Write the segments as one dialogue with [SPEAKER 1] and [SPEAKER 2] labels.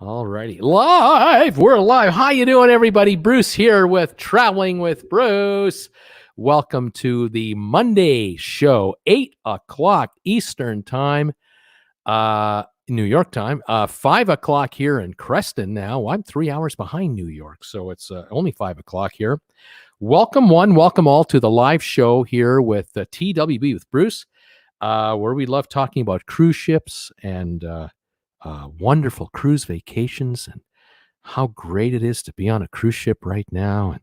[SPEAKER 1] All righty. Live. We're live. How you doing, everybody? Bruce here with Traveling with Bruce. Welcome to the Monday show, 8 o'clock Eastern time, New York time, 5 o'clock here in Creston now. I'm 3 hours behind New York, so it's only 5 o'clock here. Welcome welcome all to the live show here with the TWB with Bruce, where we love talking about cruise ships and wonderful cruise vacations and how great it is to be on a cruise ship right now and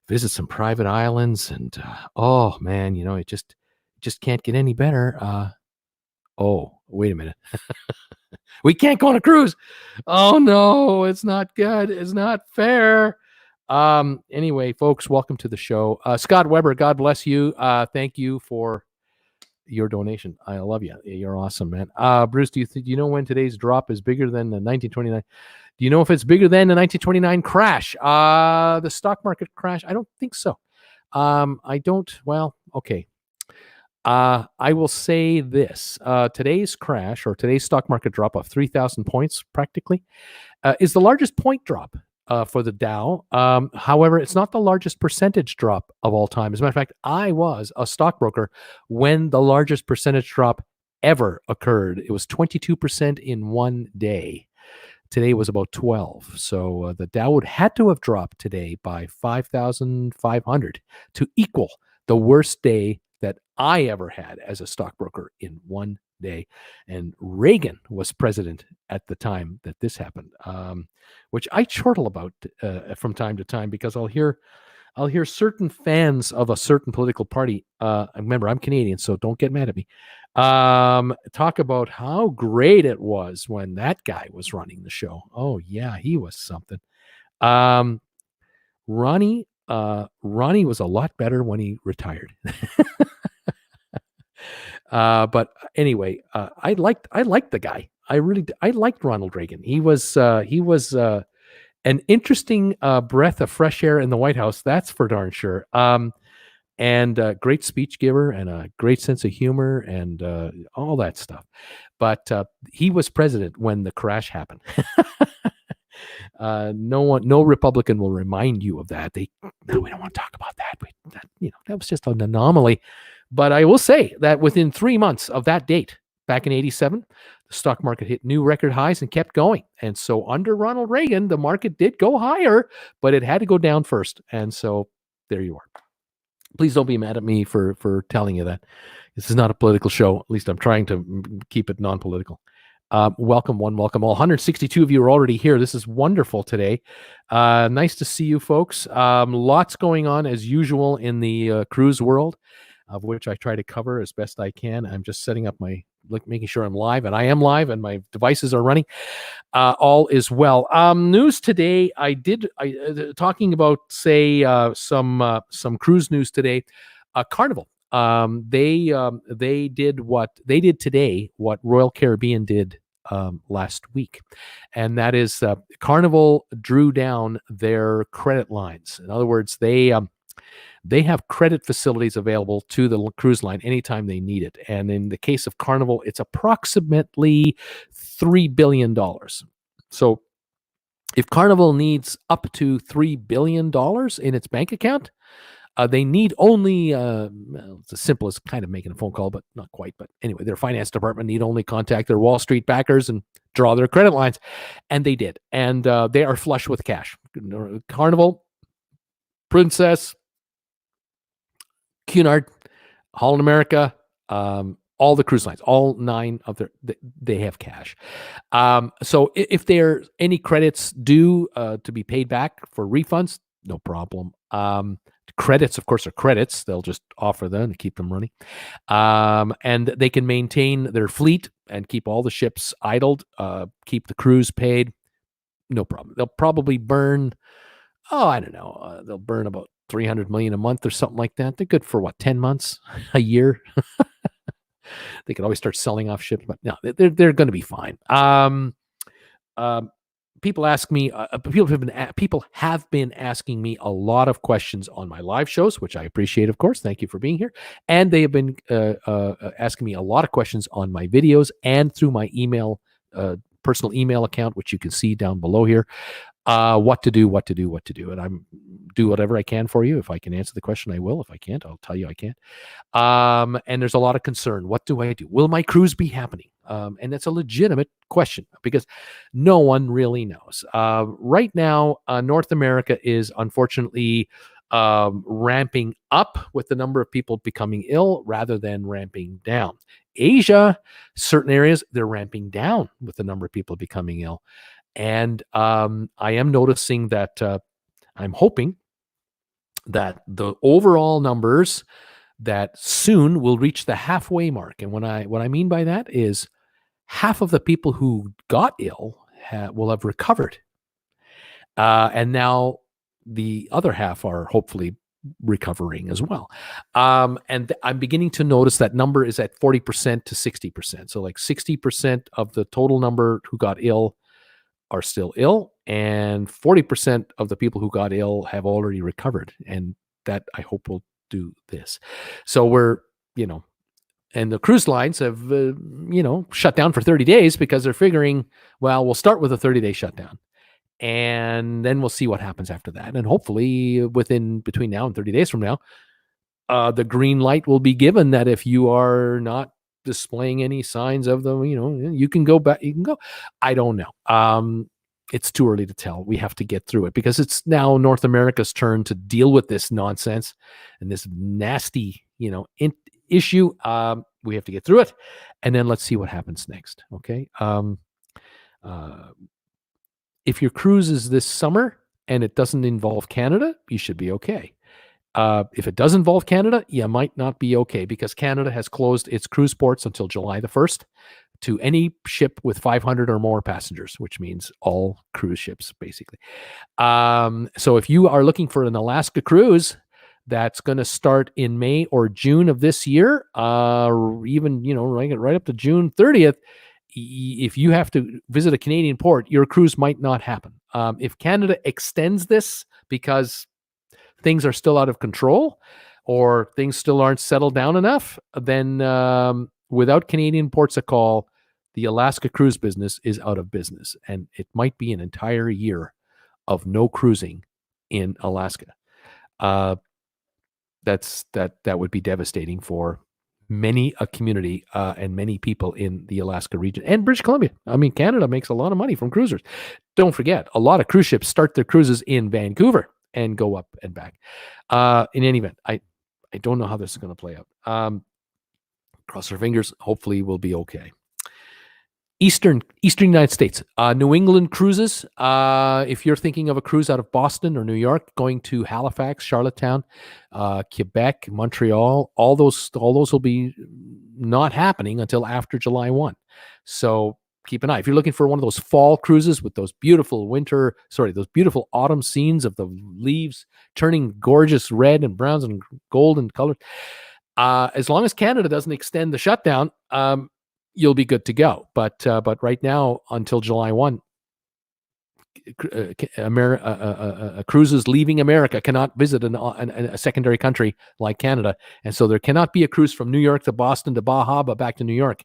[SPEAKER 1] visit some private islands. And oh man, it just can't get any better. Oh, wait a minute. We can't go on a cruise. Oh no, it's not good. It's not fair. Anyway, folks, welcome to the show. Scott Weber, God bless you. Thank you for your donation. I love you. You're awesome, man. Bruce, do you know when today's drop is bigger than the 1929? Do you know if it's bigger than the 1929 crash? The stock market crash? I don't think so. I don't. Well, okay. I will say this. Today's crash or today's stock market drop of 3,000 points practically is the largest point drop for the Dow. However, it's not the largest percentage drop of all time. As a matter of fact, I was a stockbroker when the largest percentage drop ever occurred. It was 22% in one day. Today was about 12. So the Dow would had to have dropped today by 5,500 to equal the worst day that I ever had as a stockbroker in one day. And Reagan was president at the time that this happened, which I chortle about from time to time because I'll hear certain fans of a certain political party. Remember, I'm Canadian, so don't get mad at me. Talk about how great it was when that guy was running the show. Oh yeah, he was something. Ronnie was a lot better when he retired. But anyway, I liked the guy. I liked Ronald Reagan. He was an interesting breath of fresh air in the White House. That's for darn sure. And a great speech giver and a great sense of humor and all that stuff. But he was president when the crash happened. No Republican will remind you of that. No, we don't want to talk about that. That was just an anomaly. But I will say that within 3 months of that date, back in 87, the stock market hit new record highs and kept going. And so under Ronald Reagan, the market did go higher, but it had to go down first. And so there you are. Please don't be mad at me for telling you that. This is not a political show. At least I'm trying to keep it non-political. Welcome all. 162 of you are already here. This is wonderful today. Nice to see you folks. Lots going on as usual in the cruise world, of which I try to cover as best I can. I'm just setting up making sure I'm live, and I am live, and my devices are running. All is well. News today. Talking about some cruise news today. Carnival. They did today what Royal Caribbean did last week, and that is Carnival drew down their credit lines. In other words, they have credit facilities available to the cruise line anytime they need it. And in the case of Carnival, it's approximately $3 billion. So if Carnival needs up to $3 billion in its bank account, they need only, it's as simple as kind of making a phone call, but not quite. But anyway, their finance department need only contact their Wall Street backers and draw their credit lines. And they did. And they are flush with cash. Carnival, Princess, Cunard, Holland America, all the cruise lines, all 9 of they have cash. So if there are any credits due to be paid back for refunds, no problem. Credits, of course, are credits. They'll just offer them to keep them running. And they can maintain their fleet and keep all the ships idled, keep the crews paid. No problem. They'll probably burn, I don't know, they'll burn about $300 million a month or something like that. They're good for what, 10 months, a year? They could always start selling off ships, but no, they're going to be fine. People ask me. People have been asking me a lot of questions on my live shows, which I appreciate, of course. Thank you for being here. And they have been asking me a lot of questions on my videos and through my email personal email account, which you can see down below here. What to do. And I'm do whatever I can for you. If I can answer the question, I will. If I can't, I'll tell you I can't. And there's a lot of concern. What do I do? Will my cruise be happening? And that's a legitimate question because no one really knows. Right now, North America is unfortunately ramping up with the number of people becoming ill rather than ramping down. Asia, certain areas, they're ramping down with the number of people becoming ill. And I am noticing that I'm hoping that the overall numbers that soon will reach the halfway mark. And what I mean by that is half of the people who got ill will have recovered. And now the other half are hopefully recovering as well. And I'm beginning to notice that number is at 40% to 60%. So like 60% of the total number who got ill are still ill, and 40% of the people who got ill have already recovered. And that I hope will do this. So we're, and the cruise lines have, shut down for 30 days because they're figuring, well, we'll start with a 30-day shutdown and then we'll see what happens after that. And hopefully between now and 30 days from now, the green light will be given that if you are not displaying any signs of them, you can go back, you can go. I don't know. It's too early to tell. We have to get through it because it's now North America's turn to deal with this nonsense and this nasty, issue. We have to get through it, and then let's see what happens next. Okay. If your cruise is this summer and it doesn't involve Canada, you should be okay. If it does involve Canada, you might not be okay because Canada has closed its cruise ports until July the 1st to any ship with 500 or more passengers, which means all cruise ships, basically. So if you are looking for an Alaska cruise that's going to start in May or June of this year, or even, right up to June 30th, if you have to visit a Canadian port, your cruise might not happen. If Canada extends this because things are still out of control or things still aren't settled down enough, then without Canadian ports of call, the Alaska cruise business is out of business. And it might be an entire year of no cruising in Alaska. That would be devastating for many a community and many people in the Alaska region and British Columbia. I mean, Canada makes a lot of money from cruisers. Don't forget, a lot of cruise ships start their cruises in Vancouver and go up and back. In any event, I don't know how this is going to play out. Cross our fingers. Hopefully we'll be okay. Eastern United States, New England cruises. If you're thinking of a cruise out of Boston or New York, going to Halifax, Charlottetown, Quebec, Montreal, all those will be not happening until after July 1. So keep an eye. If you're looking for one of those fall cruises with those beautiful autumn scenes of the leaves turning gorgeous red and browns and golden colors, as long as Canada doesn't extend the shutdown, you'll be good to go. But right now, until July 1, cruises leaving America cannot visit a secondary country like Canada. And so there cannot be a cruise from New York to Boston to Baja, but back to New York.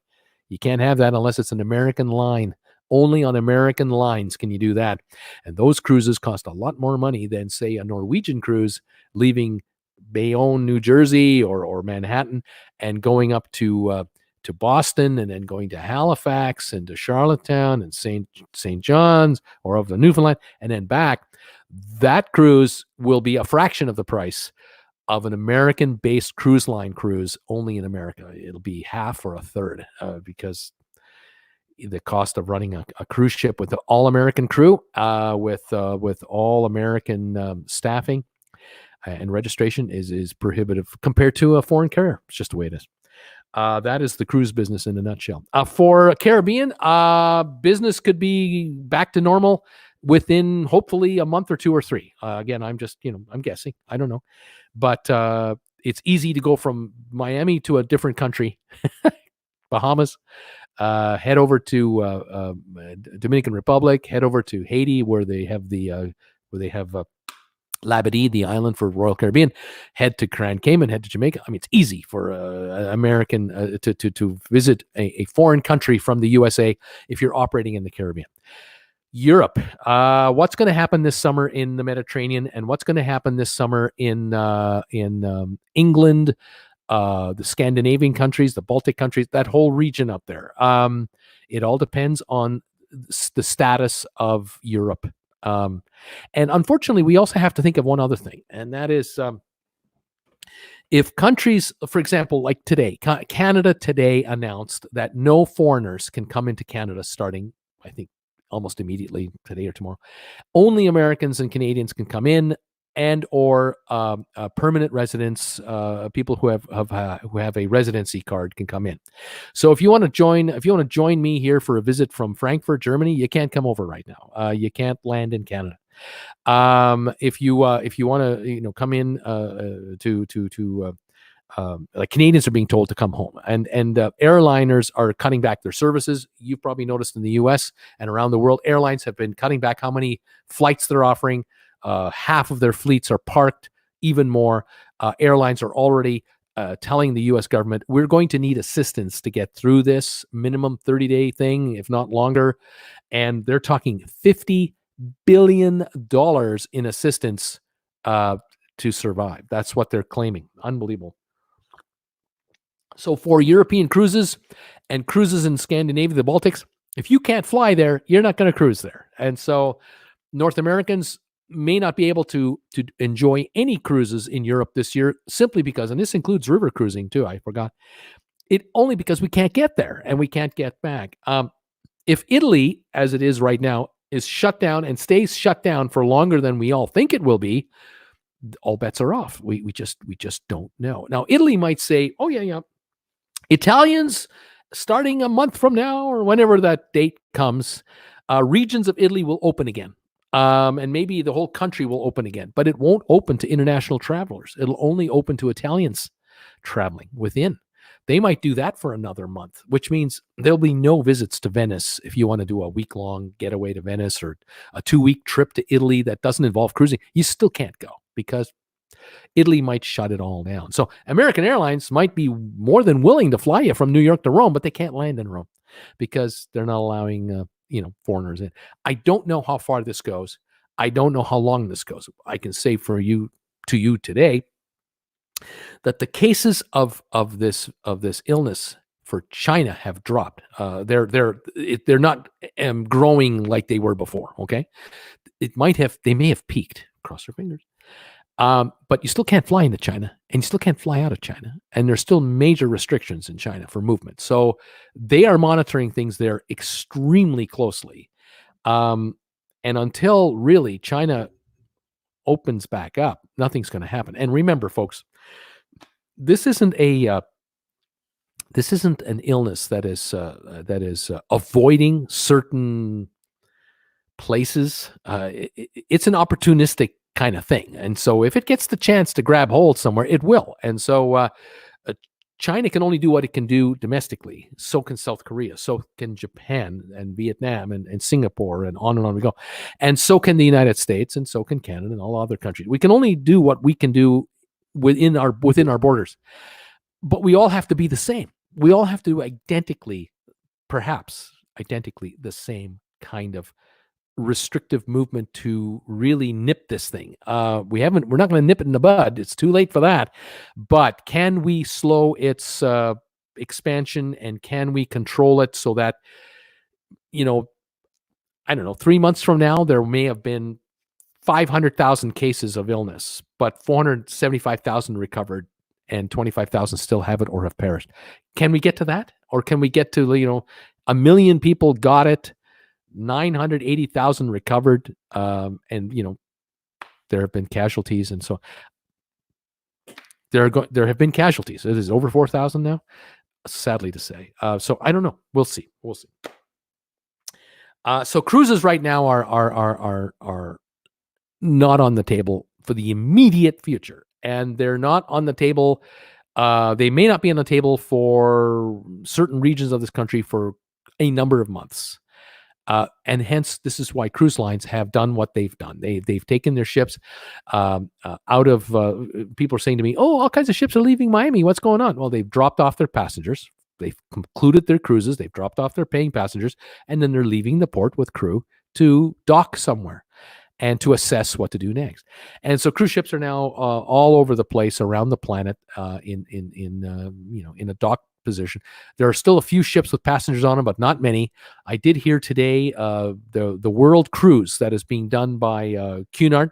[SPEAKER 1] You can't have that unless it's an American line. Only on American lines can you do that. And those cruises cost a lot more money than, say, a Norwegian cruise leaving Bayonne, New Jersey or Manhattan and going up to Boston and then going to Halifax and to Charlottetown and St. John's or of the Newfoundland and then back. That cruise will be a fraction of the price of an American-based cruise line cruise only in America. It'll be half or a third because the cost of running a cruise ship with an all-American crew, with all-American staffing and registration is prohibitive compared to a foreign carrier. It's just the way it is. That is the cruise business in a nutshell. For Caribbean, business could be back to normal within hopefully a month or two or three. Again, I'm just, I'm guessing. I don't know. But it's easy to go from Miami to a different country, Bahamas, head over to Dominican Republic, head over to Haiti, where they have Labadee, the island for Royal Caribbean, head to Grand Cayman, head to Jamaica. I mean, it's easy for an American to visit a foreign country from the USA if you're operating in the Caribbean. Europe, what's going to happen this summer in the Mediterranean, and what's going to happen this summer in England, the Scandinavian countries, the Baltic countries, that whole region up there. It all depends on the status of Europe. And unfortunately, we also have to think of one other thing, and that is if countries, for example, like today, Canada today announced that no foreigners can come into Canada starting, I think, almost immediately today or tomorrow. Only Americans and Canadians can come in, and or permanent residents, people who have a residency card can come in. So if you want to join me here for a visit from Frankfurt, Germany, you can't come over right now. You can't land in Canada. If you want to come in like Canadians are being told to come home, and airliners are cutting back their services. You've probably noticed in the U.S. and around the world, airlines have been cutting back how many flights they're offering. Half of their fleets are parked, even more. Airlines are already telling the U.S. government, we're going to need assistance to get through this minimum 30-day thing, if not longer. And they're talking $50 billion in assistance to survive. That's what they're claiming. Unbelievable. So for European cruises and cruises in Scandinavia, the Baltics, if you can't fly there, you're not going to cruise there. And so North Americans may not be able to enjoy any cruises in Europe this year simply because, and this includes river cruising too, I forgot, it only because we can't get there and we can't get back. If Italy, as it is right now, is shut down and stays shut down for longer than we all think it will be, all bets are off. We just don't know. Now, Italy might say, oh yeah, Italians, starting a month from now or whenever that date comes, regions of Italy will open again. And maybe the whole country will open again, but it won't open to international travelers. It'll only open to Italians traveling within. They might do that for another month, which means there'll be no visits to Venice if you want to do a week-long getaway to Venice or a 2-week trip to Italy that doesn't involve cruising. You still can't go because Italy might shut it all down. So American Airlines might be more than willing to fly you from New York to Rome, but they can't land in Rome because they're not allowing foreigners in. I don't know how far this goes. I don't know how long this goes. I can say to you today that the cases of this illness for China have dropped. They're not growing like they were before. Okay, they may have peaked. Cross your fingers. But you still can't fly into China, and you still can't fly out of China, and there's still major restrictions in China for movement. So they are monitoring things there extremely closely. And until really China opens back up, nothing's going to happen. And remember, folks, this isn't an illness that is avoiding certain places. It's an opportunistic kind of thing. And so if it gets the chance to grab hold somewhere, it will. And so China can only do what it can do domestically. So can South Korea. So can Japan and Vietnam and Singapore and on we go. And so can the United States, and so can Canada and all other countries. We can only do what we can do within our borders. But we all have to be the same. We all have to do perhaps identically the same kind of restrictive movement to really nip this thing. We're not going to nip it in the bud. It's too late for that. But can we slow its expansion, and can we control it so that, I don't know, 3 months from now, there may have been 500,000 cases of illness, but 475,000 recovered and 25,000 still have it or have perished. Can we get to that? Or can we get to, 1 million people got it, 980,000 recovered, and there have been casualties, and so there have been casualties. It is over 4,000 now, sadly to say. So I don't know. We'll see. So cruises right now are not on the table for the immediate future, and they're not on the table. They may not be on the table for certain regions of this country for a number of months. And hence, this is why cruise lines have done what they've done. They've taken their ships out of. People are saying to me, "Oh, all kinds of ships are leaving Miami. What's going on?" Well, they've dropped off their passengers. They've concluded their cruises. They've dropped off their paying passengers, and then they're leaving the port with crew to dock somewhere and to assess what to do next. And so cruise ships are now all over the place around the planet in a dock position. There are still a few ships with passengers on them, but not many. I did hear today the world cruise that is being done by Cunard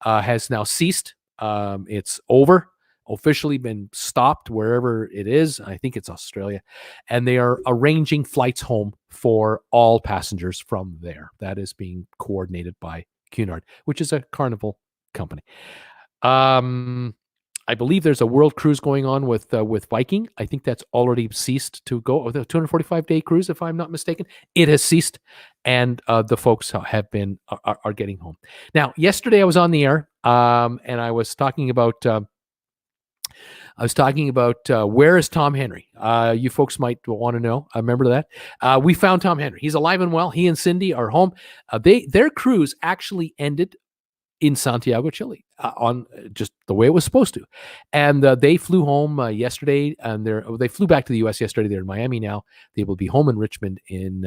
[SPEAKER 1] has now ceased. It's over. Officially been stopped wherever it is. I think it's Australia. And they are arranging flights home for all passengers from there. That is being coordinated by Cunard, which is a Carnival company. I believe there's a world cruise going on with Viking. I think that's already ceased to go. The 245-day cruise, if I'm not mistaken, it has ceased, and the folks are getting home. Now, yesterday I was on the air, and I was talking about where is Tom Henry? You folks might want to know. I remember that. We found Tom Henry. He's alive and well. He and Cindy are home. Their cruise actually ended in Santiago, Chile, on just the way it was supposed to. And they flew home yesterday, and they flew back to the U.S. yesterday. They're in Miami now. They will be home in Richmond in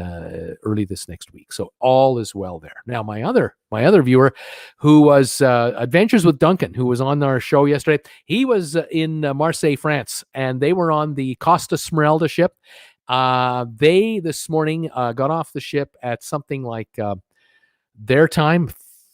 [SPEAKER 1] early this next week. So all is well there. Now, my other viewer, who was Adventures with Duncan, who was on our show yesterday, he was in Marseille, France, and they were on the Costa Smeralda ship. They this morning got off the ship at something like their time,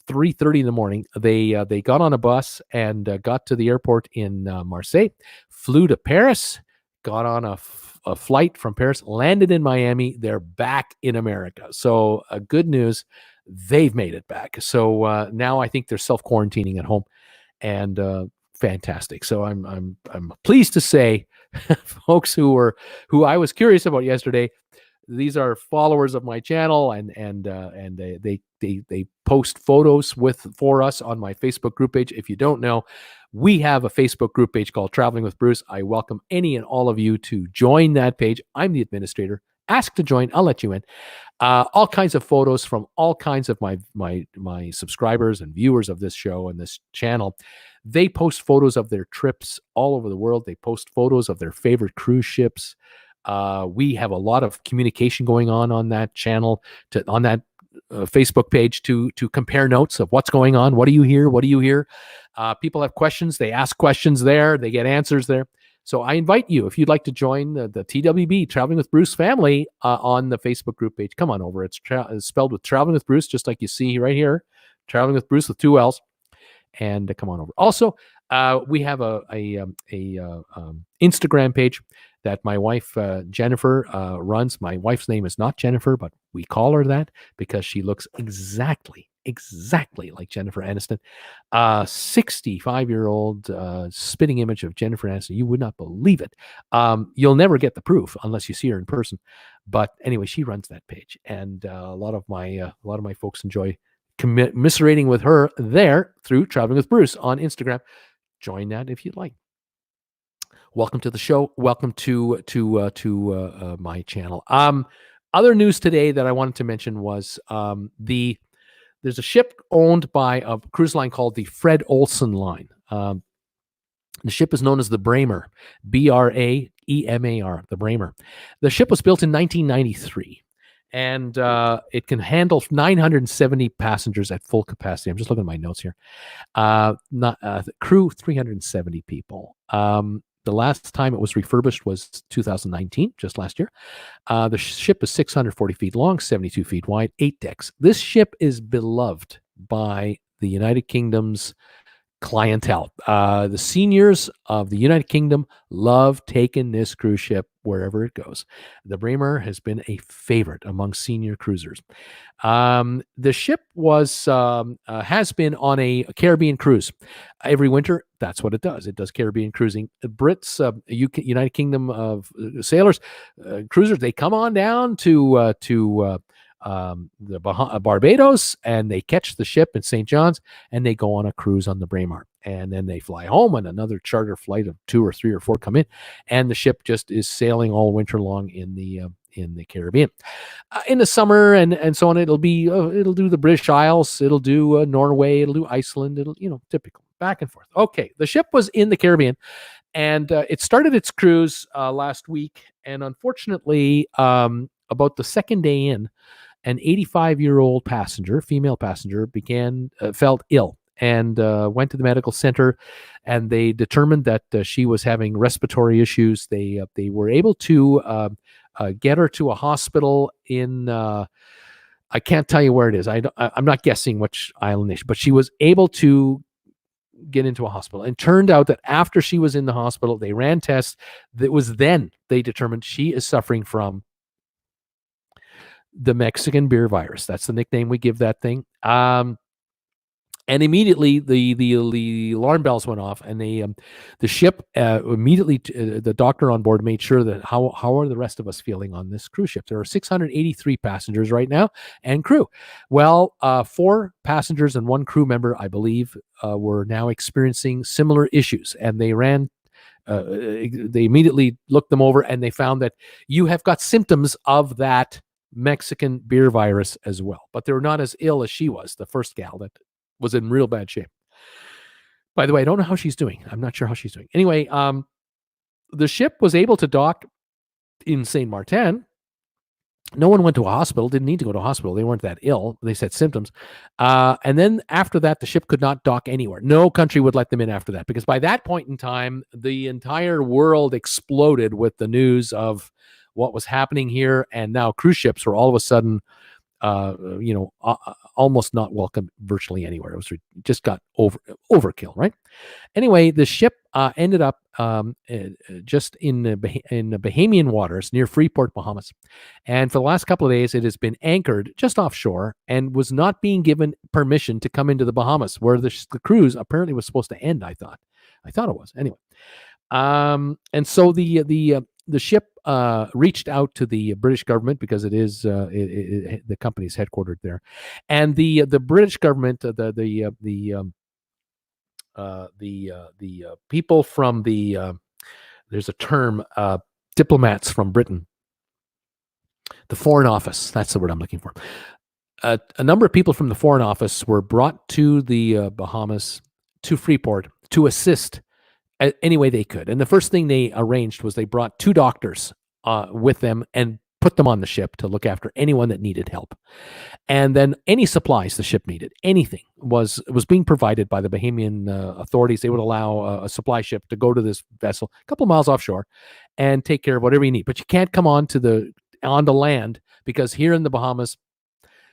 [SPEAKER 1] 3:30 in the morning. They got on a bus and got to the airport in Marseille, flew to Paris, got on a flight from Paris, landed in Miami. They're back in America. So good news, they've made it back. So now I think they're self-quarantining at home, and fantastic. So I'm pleased to say, folks who I was curious about yesterday, these are followers of my channel, and they post photos for us on my Facebook group page. If you don't know, we have a Facebook group page called Traveling with Bruce. I welcome any and all of you to join that page. I'm the administrator. Ask to join. I'll let you in. All kinds of photos from all kinds of my subscribers and viewers of this show and this channel. They post photos of their trips all over the world. They post photos of their favorite cruise ships. We have a lot of communication going on that channel, on that Facebook page to compare notes of what's going on. What do you hear? What do you hear? People have questions. They ask questions there. They get answers there. So I invite you, if you'd like to join the TWB Traveling with Bruce family on the Facebook group page, come on over. It's spelled with Traveling with Bruce, just like you see right here, Traveling with Bruce with 2 L's. And come on over. Also, we have a Instagram page that my wife Jennifer runs. My wife's name is not Jennifer, but we call her that because she looks exactly like Jennifer Aniston. 65-year-old spitting image of Jennifer Aniston. You would not believe it. You'll never get the proof unless you see her in person. But anyway, she runs that page, and a lot of my folks enjoy commiserating with her there through Traveling with Bruce on Instagram. Join that if you'd like. Welcome to the show. Welcome to my channel. Other news today that I wanted to mention was there's a ship owned by a cruise line called the Fred Olsen Line. The ship is known as the Braemar, Braemar, the Braemar. The ship was built in 1993. And it can handle 970 passengers at full capacity. I'm just looking at my notes here. Crew 370 people. The last time it was refurbished was 2019, just last year. The ship is 640 feet long, 72 feet wide, 8 decks. This ship is beloved by the United Kingdom's clientele. The seniors of the United Kingdom love taking this cruise ship wherever it goes. The Braemar has been a favorite among senior cruisers. The ship has been on a Caribbean cruise every winter. That's what it does. It does Caribbean cruising. The Brits, United Kingdom of sailors, cruisers, they come on down to Barbados, and they catch the ship in St. John's, and they go on a cruise on the Braemar, and then they fly home, and another charter flight of 2 or 3 or 4 come in, and the ship just is sailing all winter long in the in the Caribbean. In the summer and so on, it'll do the British Isles, it'll do Norway, it'll do Iceland, it'll, typical back and forth. Okay, the ship was in the Caribbean, and it started its cruise last week, and unfortunately, about the second day in, an 85-year-old passenger, female passenger, felt ill and went to the medical center, and they determined that she was having respiratory issues. They were able to get her to a hospital in I can't tell you where it is. I'm not guessing which island nation, but she was able to get into a hospital. And turned out that after she was in the hospital, they ran tests. That was then they determined she is suffering from the Mexican beer virus. That's the nickname we give that thing. And immediately the alarm bells went off, and the ship immediately the doctor on board made sure that how are the rest of us feeling on this cruise ship. There are 683 passengers right now and crew. Well, 4 passengers and 1 crew member, I believe, were now experiencing similar issues, and they immediately looked them over, and they found that you have got symptoms of that Mexican beer virus as well, but they were not as ill as she was, the first gal that was in real bad shape. By the way, I don't know how she's doing. I'm not sure how she's doing. Anyway, the ship was able to dock in Saint Martin. No one went to a hospital, didn't need to go to a hospital. They weren't that ill. They said symptoms. And then after that, the ship could not dock anywhere. No country would let them in after that, because by that point in time, the entire world exploded with the news of what was happening here. And now cruise ships were all of a sudden almost not welcome virtually anywhere. It was just got overkill, right? Anyway, the ship ended up just in the Bahamian waters near Freeport, Bahamas. And for the last couple of days, it has been anchored just offshore and was not being given permission to come into the Bahamas, where the cruise apparently was supposed to end, I thought it was. Anyway. And so the ship reached out to the British government, because it is the company's headquartered there, and the British government, the people from there's a term, diplomats from Britain, the Foreign Office. That's the word I'm looking for. A number of people from the Foreign Office were brought to the Bahamas, to Freeport, to assist any way they could. And the first thing they arranged was they brought 2 doctors with them and put them on the ship to look after anyone that needed help. And then any supplies the ship needed, anything was being provided by the Bahamian authorities. They would allow a supply ship to go to this vessel a couple miles offshore and take care of whatever you need. But you can't come onto land, because here in the Bahamas,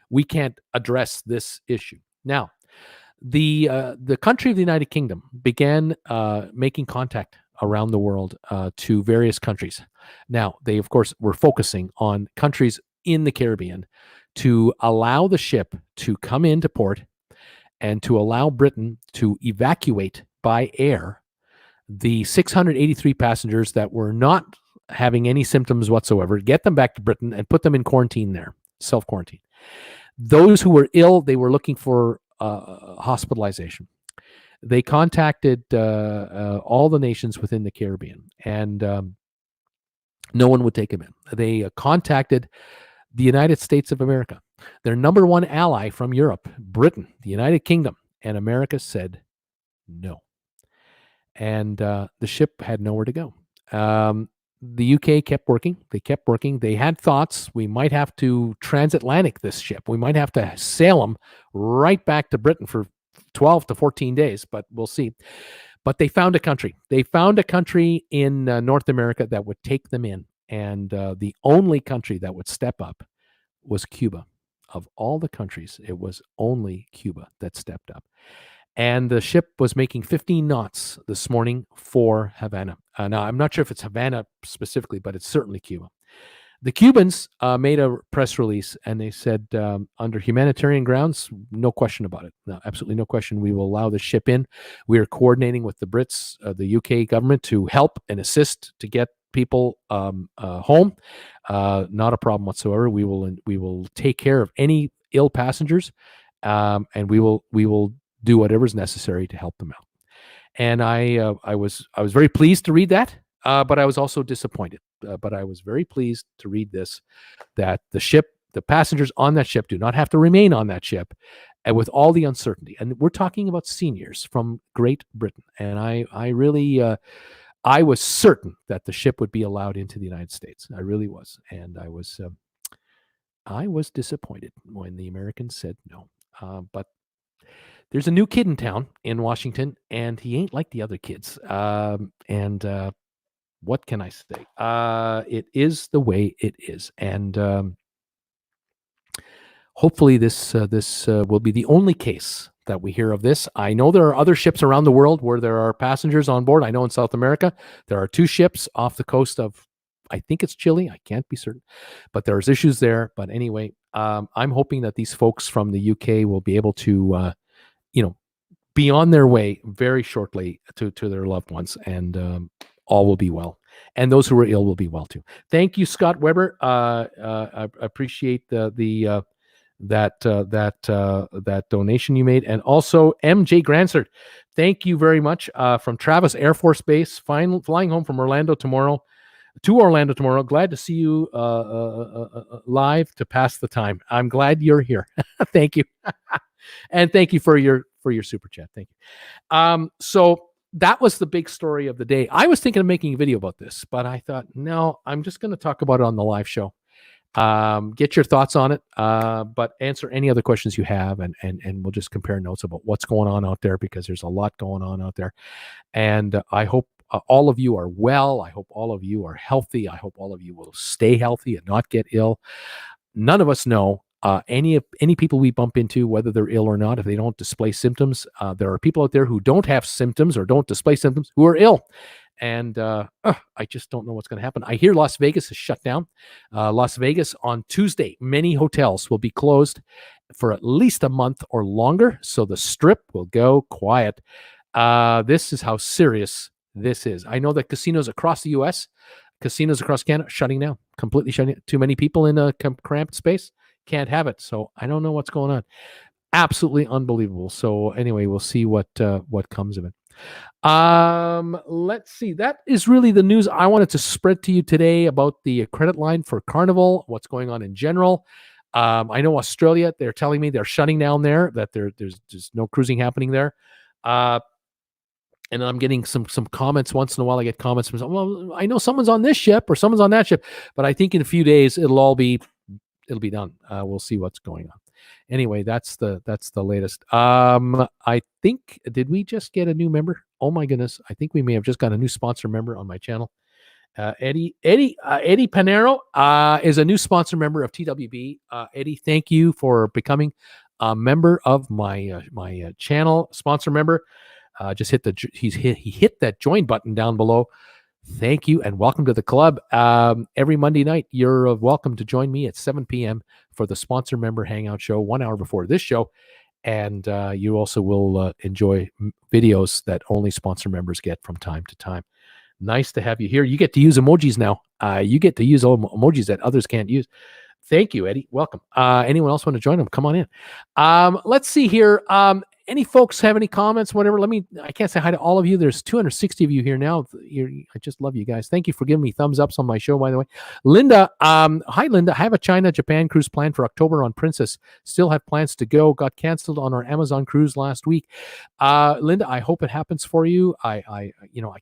[SPEAKER 1] we can't address this issue. Now, the country of the United Kingdom began making contact around the world to various countries. Now, they, of course, were focusing on countries in the Caribbean to allow the ship to come into port and to allow Britain to evacuate by air the 683 passengers that were not having any symptoms whatsoever, get them back to Britain and put them in quarantine there, self-quarantine. Those who were ill, they were looking for hospitalization. They contacted all the nations within the Caribbean, and no one would take them in. They contacted the United States of America, their number one ally from Europe, Britain, the United Kingdom, and America said no. And the ship had nowhere to go. The UK kept working. They kept working. They had thoughts. We might have to transatlantic this ship. We might have to sail them right back to Britain for 12 to 14 days, but we'll see. But they found a country. They found a country in North America that would take them in. And the only country that would step up was Cuba. Of all the countries, it was only Cuba that stepped up. And the ship was making 15 knots this morning for Havana. Now, I'm not sure if it's Havana specifically, but it's certainly Cuba. The Cubans made a press release, and they said, under humanitarian grounds, no question about it. No, absolutely no question. We will allow the ship in. We are coordinating with the Brits, the UK government, to help and assist to get people home. Not a problem whatsoever. We will take care of any ill passengers, and we will do whatever's necessary to help them out. And I was very pleased to read that, but I was also disappointed. but I was very pleased to read this, that the passengers on that ship do not have to remain on that ship, and with all the uncertainty. And we're talking about seniors from Great Britain. And I really, I was certain that the ship would be allowed into the United States. I really was. And I was disappointed when the Americans said no. But there's a new kid in town in Washington, and he ain't like the other kids. What can I say? It is the way it is. And hopefully this will be the only case that we hear of this. I know there are other ships around the world where there are passengers on board. I know in South America, there are 2 ships off the coast of, I think it's Chile. I can't be certain, but there's issues there. But anyway, I'm hoping that these folks from the UK will be able to, be on their way very shortly to their loved ones, and all will be well. And those who are ill will be well too. Thank you, Scott Weber. I appreciate that donation you made, and also MJ Gransert. Thank you very much. From Travis Air Force Base, flying home from Orlando tomorrow. Glad to see you live to pass the time. I'm glad you're here. Thank you, and thank you for your super chat. Thank you. So that was the big story of the day. I was thinking of making a video about this, but I thought, no, I'm just going to talk about it on the live show. Get your thoughts on it, but answer any other questions you have, and we'll just compare notes about what's going on out there, because there's a lot going on out there. And I hope all of you are well. I hope all of you are healthy. I hope all of you will stay healthy and not get ill. None of us know any people we bump into, whether they're ill or not, if they don't display symptoms. There are people out there who don't have symptoms or don't display symptoms who are ill. And I just don't know what's going to happen. I hear Las Vegas is shut down. Las Vegas on Tuesday, many hotels will be closed for at least a month or longer. So the Strip will go quiet. This is how serious this is. I know that casinos across the U.S., casinos across Canada, shutting down, completely shutting down. Too many people in a cramped space, can't have it. So I don't know what's going on. Absolutely unbelievable. So anyway, we'll see what comes of it. Let's see. That is really the news I wanted to spread to you today about the credit line for Carnival, what's going on in general. I know Australia, they're telling me they're shutting down there, that there's just no cruising happening there. And I'm getting some comments once in a while. I get comments from, well, I know someone's on this ship or someone's on that ship, but I think in a few days it'll be done. We'll see what's going on. Anyway, that's the latest. I think, did we just get a new member? Oh my goodness. I think we may have just got a new sponsor member on my channel. Eddie Panero is a new sponsor member of TWB. Eddie, thank you for becoming a member of my channel, sponsor member. Just he hit that join button down below. Thank you and welcome to the club. Every Monday night, you're welcome to join me at 7 p.m. for the sponsor member hangout show, 1 hour before this show. And you also will enjoy videos that only sponsor members get from time to time. Nice to have you here. You get to use emojis now. You get to use emojis that others can't use. Thank you, Eddie. Welcome. Anyone else want to join them? Come on in. Let's see here. Any folks have any comments, whatever? I can't say hi to all of you. There's 260 of you here now. I just love you guys. Thank you for giving me thumbs ups on my show, by the way. Linda, hi, Linda. I have a China-Japan cruise planned for October on Princess. Still have plans to go. Got canceled on our Amazon cruise last week. Linda, I hope it happens for you. I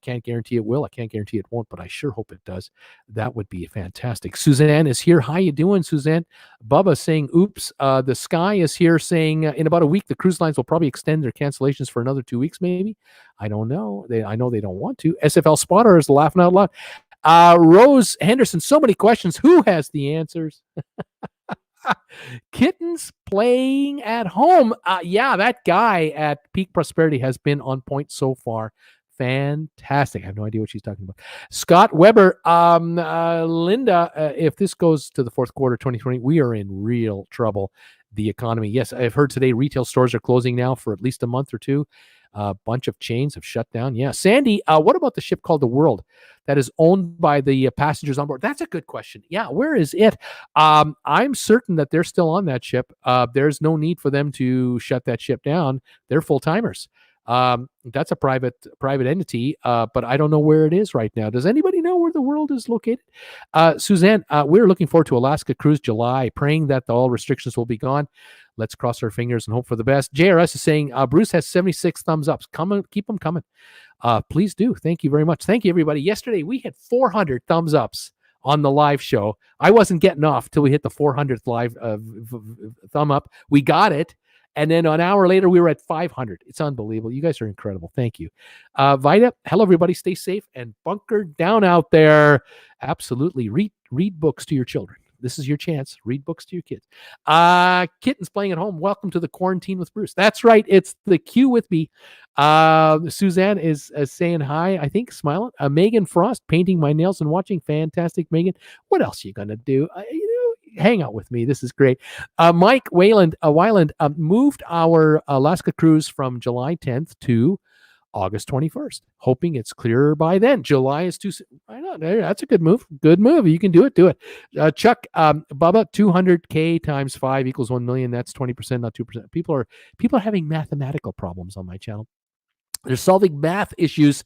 [SPEAKER 1] can't guarantee it will. I can't guarantee it won't, but I sure hope it does. That would be fantastic. Suzanne is here. How you doing, Suzanne? Bubba saying, oops. The Sky is here saying, in about a week, the cruise lines will probably extend their cancellations for another 2 weeks, maybe. I don't know. I know they don't want to. SFL Spotter is laughing out loud. Rose Henderson, so many questions. Who has the answers? Kittens playing at home. Yeah, that guy at Peak Prosperity has been on point so far. Fantastic. I have no idea what she's talking about. Scott Weber, Linda, if this goes to the fourth quarter 2020, we are in real trouble. The economy. Yes, I've heard today retail stores are closing now for at least a month or two. A bunch of chains have shut down. Yeah. Sandy, what about the ship called the World that is owned by the passengers on board? That's a good question. Yeah, where is it? I'm certain that they're still on that ship. There's no need for them to shut that ship down. They're full-timers. That's a private entity, but I don't know where it is right now. Does anybody know where the world is located? Suzanne, we're looking forward to Alaska Cruise July, praying that all restrictions will be gone. Let's cross our fingers and hope for the best. JRS is saying, Bruce has 76 thumbs ups. Keep them coming. Please do. Thank you very much. Thank you, everybody. Yesterday, we had 400 thumbs ups on the live show. I wasn't getting off till we hit the 400th live thumb up. We got it. And then an hour later, we were at 500. It's unbelievable. You guys are incredible. Thank you. Vita, hello, everybody. Stay safe and bunker down out there. Absolutely. Read books to your children. This is your chance. Read books to your kids. Kitten's playing at home. Welcome to the Quarantine with Bruce. That's right. It's the Q with me. Suzanne is saying hi, I think, smiling. Megan Frost, painting my nails and watching. Fantastic, Megan. What else are you going to do? Hang out with me. This is great. Mike Weiland moved our Alaska cruise from July 10th to August 21st, hoping it's clearer by then. July is too soon. Why not? That's a good move. Good move. You can do it. Do it. Chuck, Bubba, 200K times 5 equals 1 million. That's 20%, not 2%. People are having mathematical problems on my channel. They're solving math issues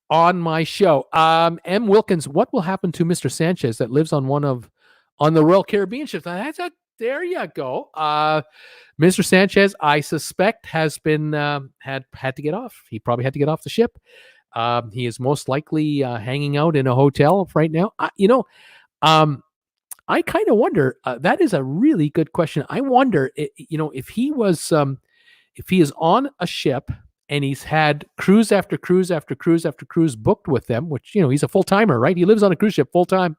[SPEAKER 1] on my show. M. Wilkins, what will happen to Mr. Sanchez that lives on the Royal Caribbean ships? There you go. Mr. Sanchez, I suspect, has been had to get off. He probably had to get off the ship. He is most likely hanging out in a hotel right now. I kind of wonder. That is a really good question. I wonder, if he is on a ship and he's had cruise after cruise after cruise after cruise booked with them, which he's a full timer, right? He lives on a cruise ship full time.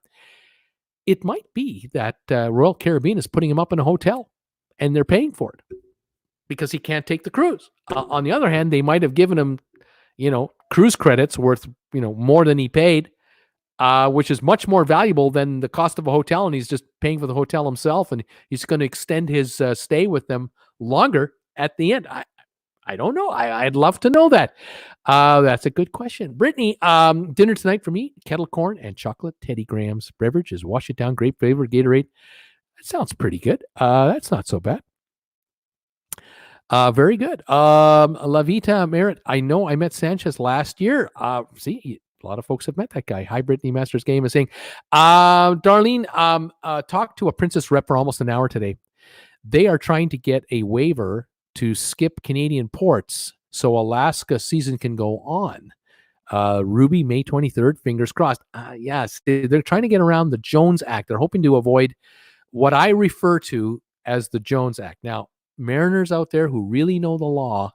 [SPEAKER 1] It might be that Royal Caribbean is putting him up in a hotel and they're paying for it because he can't take the cruise. On the other hand, they might have given him, cruise credits worth, more than he paid, which is much more valuable than the cost of a hotel. And he's just paying for the hotel himself and he's going to extend his stay with them longer at the end. I don't know. I'd love to know that. That's a good question. Brittany, dinner tonight for me, kettle corn and chocolate Teddy Grahams. Beverage is Wash It Down, grape flavored Gatorade. That sounds pretty good. That's not so bad. Very good. Lavita Merritt, I know I met Sanchez last year. See, a lot of folks have met that guy. Hi, Brittany Masters Game is saying, Darlene, talked to a Princess rep for almost an hour today. They are trying to get a waiver to skip Canadian ports so Alaska season can go on. Ruby, May 23rd, fingers crossed. Yes, they're trying to get around the Jones Act. They're hoping to avoid what I refer to as the Jones Act. Now, mariners out there who really know the law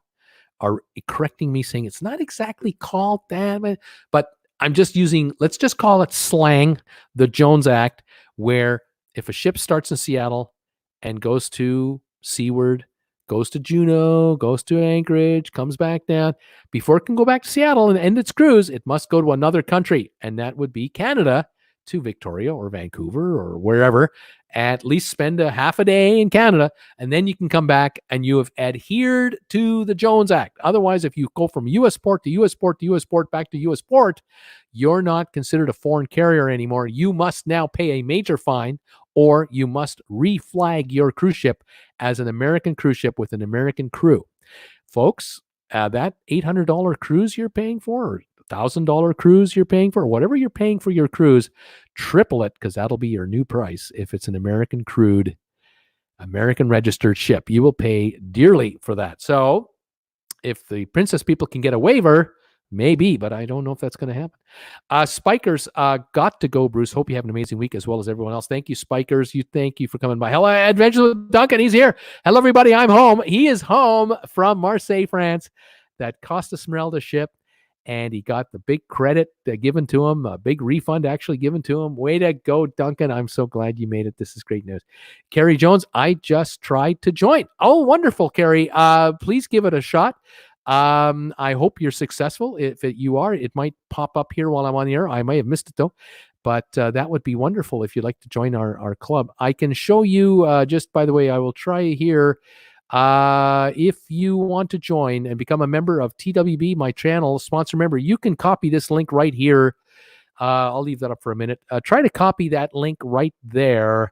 [SPEAKER 1] are correcting me, saying it's not exactly called that, but I'm just let's just call it slang, the Jones Act, where if a ship starts in Seattle and goes to Seaward, goes to Juneau, goes to Anchorage, comes back down, before it can go back to Seattle and end its cruise, it must go to another country, and that would be Canada, to Victoria or Vancouver or wherever, at least spend a half a day in Canada, and then you can come back and you have adhered to the Jones Act. Otherwise, if you go from U.S. port to U.S. port to U.S. port back to U.S. port, you're not considered a foreign carrier anymore. You must now pay a major fine, or you must reflag your cruise ship as an American cruise ship with an American crew. Folks, that $800 cruise you're paying for, or $1,000 cruise you're paying for, whatever you're paying for your cruise, triple it, because that'll be your new price. If it's an American crewed, American registered ship, you will pay dearly for that. So if the Princess people can get a waiver, maybe, but I don't know if that's going to happen. Spikers, got to go, Bruce. Hope you have an amazing week as well as everyone else. Thank you, Spikers. Thank you for coming by. Hello, Adventure with Duncan. He's here. Hello, everybody. I'm home. He is home from Marseille, France. That Costa Smeralda ship. And he got the big credit given to him, a big refund actually given to him. Way to go, Duncan. I'm so glad you made it. This is great news. Carrie Jones, I just tried to join. Oh, wonderful, Carrie. Please give it a shot. I hope you're successful. If you are, it might pop up here while I'm on the air. I may have missed it, though. But that would be wonderful if you'd like to join our club. I can show you, just by the way, I will try here. If you want to join and become a member of TWB, my channel, sponsor member, you can copy this link right here. I'll leave that up for a minute. Try to copy that link right there,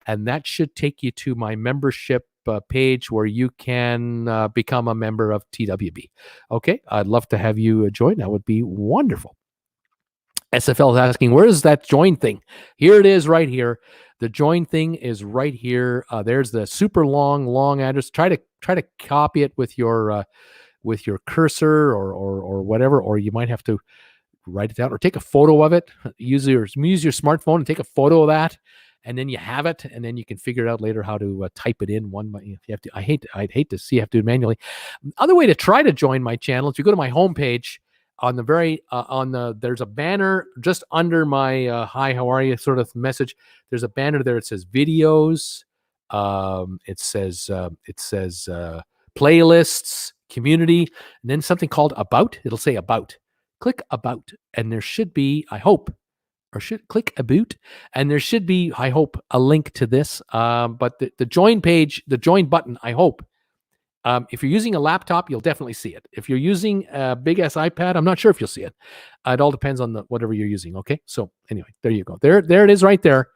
[SPEAKER 1] and that should take you to my membership page where you can become a member of TWB. Okay, I'd love to have you join. That would be wonderful. SFL is asking, where is that join thing? Here it is right here. The join thing is right here. There's the super long address. Try to copy it with your cursor or whatever, or you might have to write it down or take a photo of it. Use your smartphone and take a photo of that, and then you have it, and then you can figure out later how to type it in. If you have to, I'd hate to see you have to do it manually. Other way to try to join my channel is you go to my homepage. On the very there's a banner just under my hi, how are you sort of message. There's a banner there. It says videos. It says playlists, community, and then something called about. It'll say about. Click about, and there should be, I hope, or should click about, and there should be, I hope, a link to this. But the join page, the join button, I hope. If you're using a laptop, you'll definitely see it. If you're using a big ass iPad, I'm not sure if you'll see it. It all depends on whatever you're using. Okay, so anyway, there you go. There it is right there,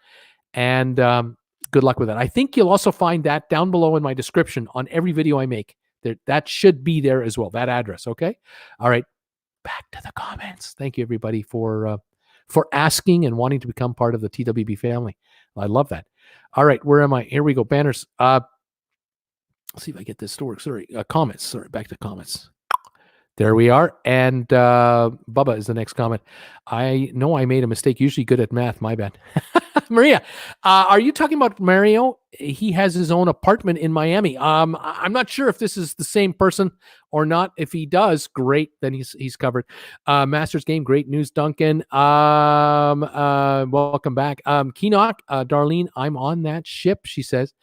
[SPEAKER 1] and good luck with that. I think you'll also find that down below in my description on every video I make. That should be there as well. That address. Okay, all right. Back to the comments. Thank you everybody for asking and wanting to become part of the TWB family. I love that. All right, where am I? Here we go. Banners. Let's see if I get this to work. Sorry, comments. Sorry, back to comments. There we are. And Bubba is the next comment. I know I made a mistake. Usually good at math. My bad. Maria, are you talking about Mario? He has his own apartment in Miami. I'm not sure if this is the same person or not. If he does, great. Then he's covered. Masters game, great news, Duncan. Welcome back. Keenock, Darlene, I'm on that ship, she says.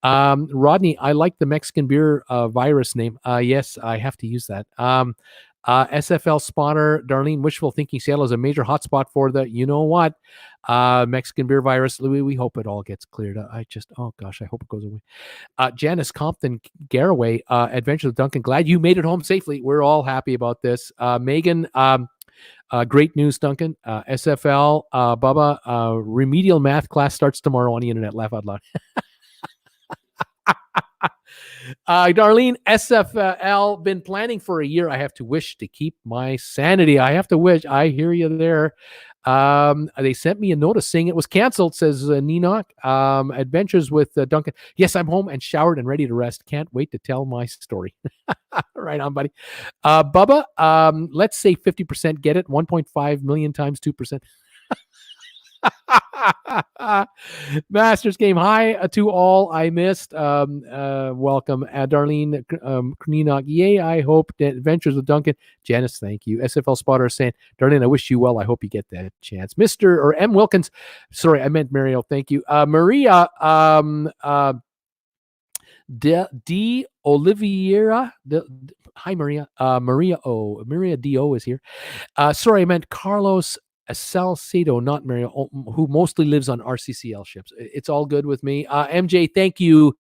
[SPEAKER 1] Rodney, I like the Mexican beer virus name. Yes, I have to use that. SFL spotter, Darlene, wishful thinking Seattle is a major hotspot for the, you know what, Mexican beer virus. We hope it all gets cleared up. Oh gosh, I hope it goes away. Janice Compton Garraway, Adventures with Duncan, glad you made it home safely. We're all happy about this. Megan, great news, Duncan. SFL, Bubba, remedial math class starts tomorrow on the internet. Laugh out loud. Darlene, SFL, been planning for a year. I have to wish to keep my sanity. I have to wish. I hear you there. They sent me a notice saying it was canceled, says Ninok. Adventures with Duncan. Yes, I'm home and showered and ready to rest. Can't wait to tell my story. Right on, buddy. Bubba, let's say 50% get it. 1.5 million times 2%. Masters game, hi to all I missed. Welcome, Darlene, Kreenok. Yay, I hope that Adventures with Duncan. Janice, thank you. SFL spotter saying, Darlene, I wish you well. I hope you get that chance. Mr. or M. Wilkins, sorry, I meant Mario. Thank you. Maria, D. Oliveira. Hi, Maria. Maria D.O. is here. Sorry, I meant Carlos Salcedo, not Mario, who mostly lives on RCCL ships. It's all good with me. MJ, thank you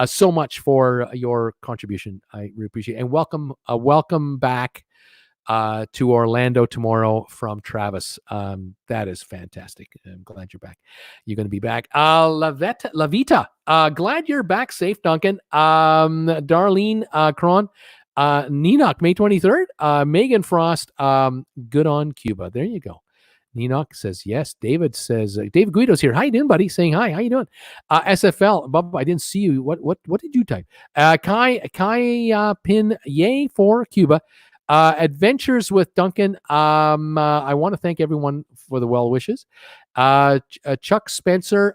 [SPEAKER 1] so much for your contribution. I really appreciate it. And welcome back to Orlando tomorrow from Travis. That is fantastic. I'm glad you're back. You're going to be back. Lavita, glad you're back safe, Duncan. Darlene Cron. Ninok, May 23rd. Megan Frost, good on Cuba. There you go. Ninok says yes. David says, David Guido's here. How you doing, buddy? Saying hi. How you doing? SFL, Bubba, I didn't see you. What did you type? Kai Pin, yay for Cuba. Adventures with Duncan. I want to thank everyone for the well wishes. Chuck Spencer,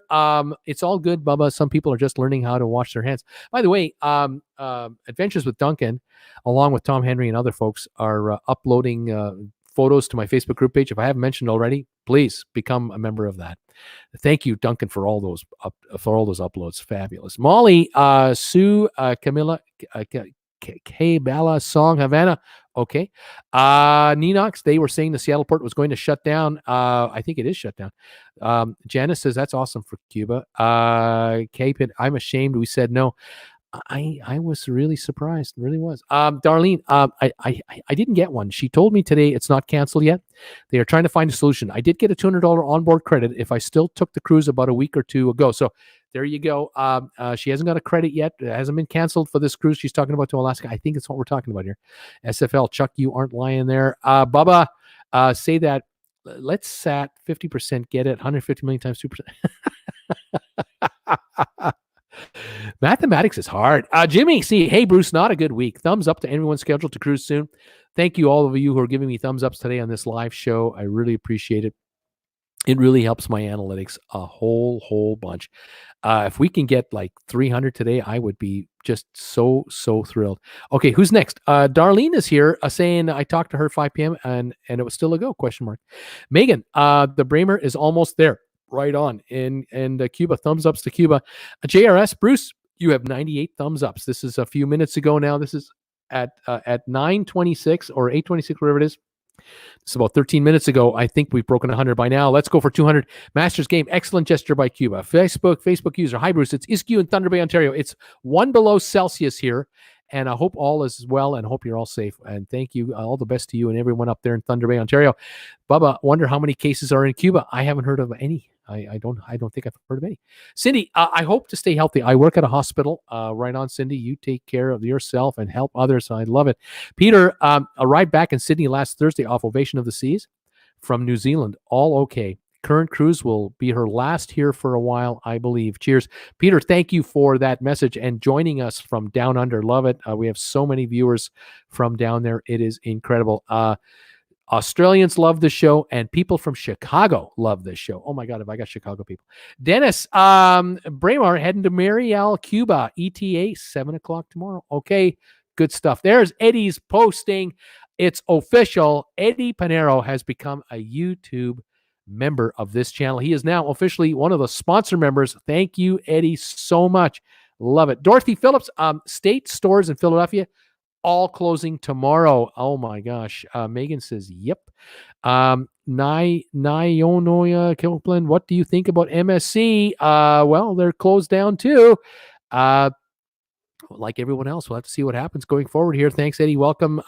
[SPEAKER 1] it's all good, Bubba. Some people are just learning how to wash their hands. By the way, Adventures with Duncan, along with Tom Henry and other folks, are uploading photos to my Facebook group page. If I haven't mentioned already, please become a member of that. Thank you, Duncan, for all those uploads. Fabulous. Molly, Sue, Camilla, K Bella, Song, Havana. Okay. Ninox, they were saying the Seattle port was going to shut down. I think it is shut down. Janice says that's awesome for Cuba. K-Pit, I'm ashamed we said no. I was really surprised. Really was. Darlene, I didn't get one. She told me today it's not canceled yet. They are trying to find a solution. I did get a $200 onboard credit if I still took the cruise about a week or two ago. So there you go. She hasn't got a credit yet. It hasn't been canceled for this cruise she's talking about to Alaska. I think it's what we're talking about here. SFL, Chuck, you aren't lying there. Bubba, say that. Let's sat 50% get it. 150 million times 2%. Mathematics is hard. Jimmy, see, hey, Bruce, not a good week. Thumbs up to anyone scheduled to cruise soon. Thank you, all of you who are giving me thumbs ups today on this live show. I really appreciate it. It really helps my analytics a whole bunch. If we can get like 300 today, I would be just so thrilled. Okay, who's next? Darlene is here saying I talked to her 5 p.m. and it was still a go, question mark. Megan, the Bramer is almost there. Right on. And Cuba, thumbs ups to Cuba. JRS, Bruce, you have 98 thumbs ups. This is a few minutes ago now. This is at 9:26 or 8:26, whatever it is. It's about 13 minutes ago. I think we've broken 100 by now. Let's go for 200. Masters game. Excellent gesture by Cuba. Facebook user. Hi, Bruce. It's Iskew in Thunder Bay, Ontario. It's 1 below Celsius here. And I hope all is well and hope you're all safe. And thank you. All the best to you and everyone up there in Thunder Bay, Ontario. Bubba, wonder how many cases are in Cuba. I haven't heard of any. I don't think I've heard of any. Cindy, I hope to stay healthy. I work at a hospital. Right on, Cindy. You take care of yourself and help others. I love it. Peter, arrived back in Sydney last Thursday off Ovation of the Seas from New Zealand. All okay. Current cruise will be her last here for a while, I believe. Cheers. Peter, thank you for that message and joining us from down under. Love it. We have so many viewers from down there. It is incredible. Australians love the show, and people from Chicago love this show. Oh my God, have I got Chicago people? Dennis, Braemar heading to Mariel, Cuba, ETA, 7 o'clock tomorrow. Okay, good stuff. There's Eddie's posting. It's official. Eddie Panero has become a YouTube member of this channel. He is now officially one of the sponsor members. Thank you, Eddie, so much. Love it. Dorothy Phillips, state stores in Philadelphia, all closing tomorrow. Oh my gosh. Megan says, yep. Nyonoya Kilpin, what do you think about MSC? Well, they're closed down too. Like everyone else, we'll have to see what happens going forward here. Thanks, Eddie. Welcome,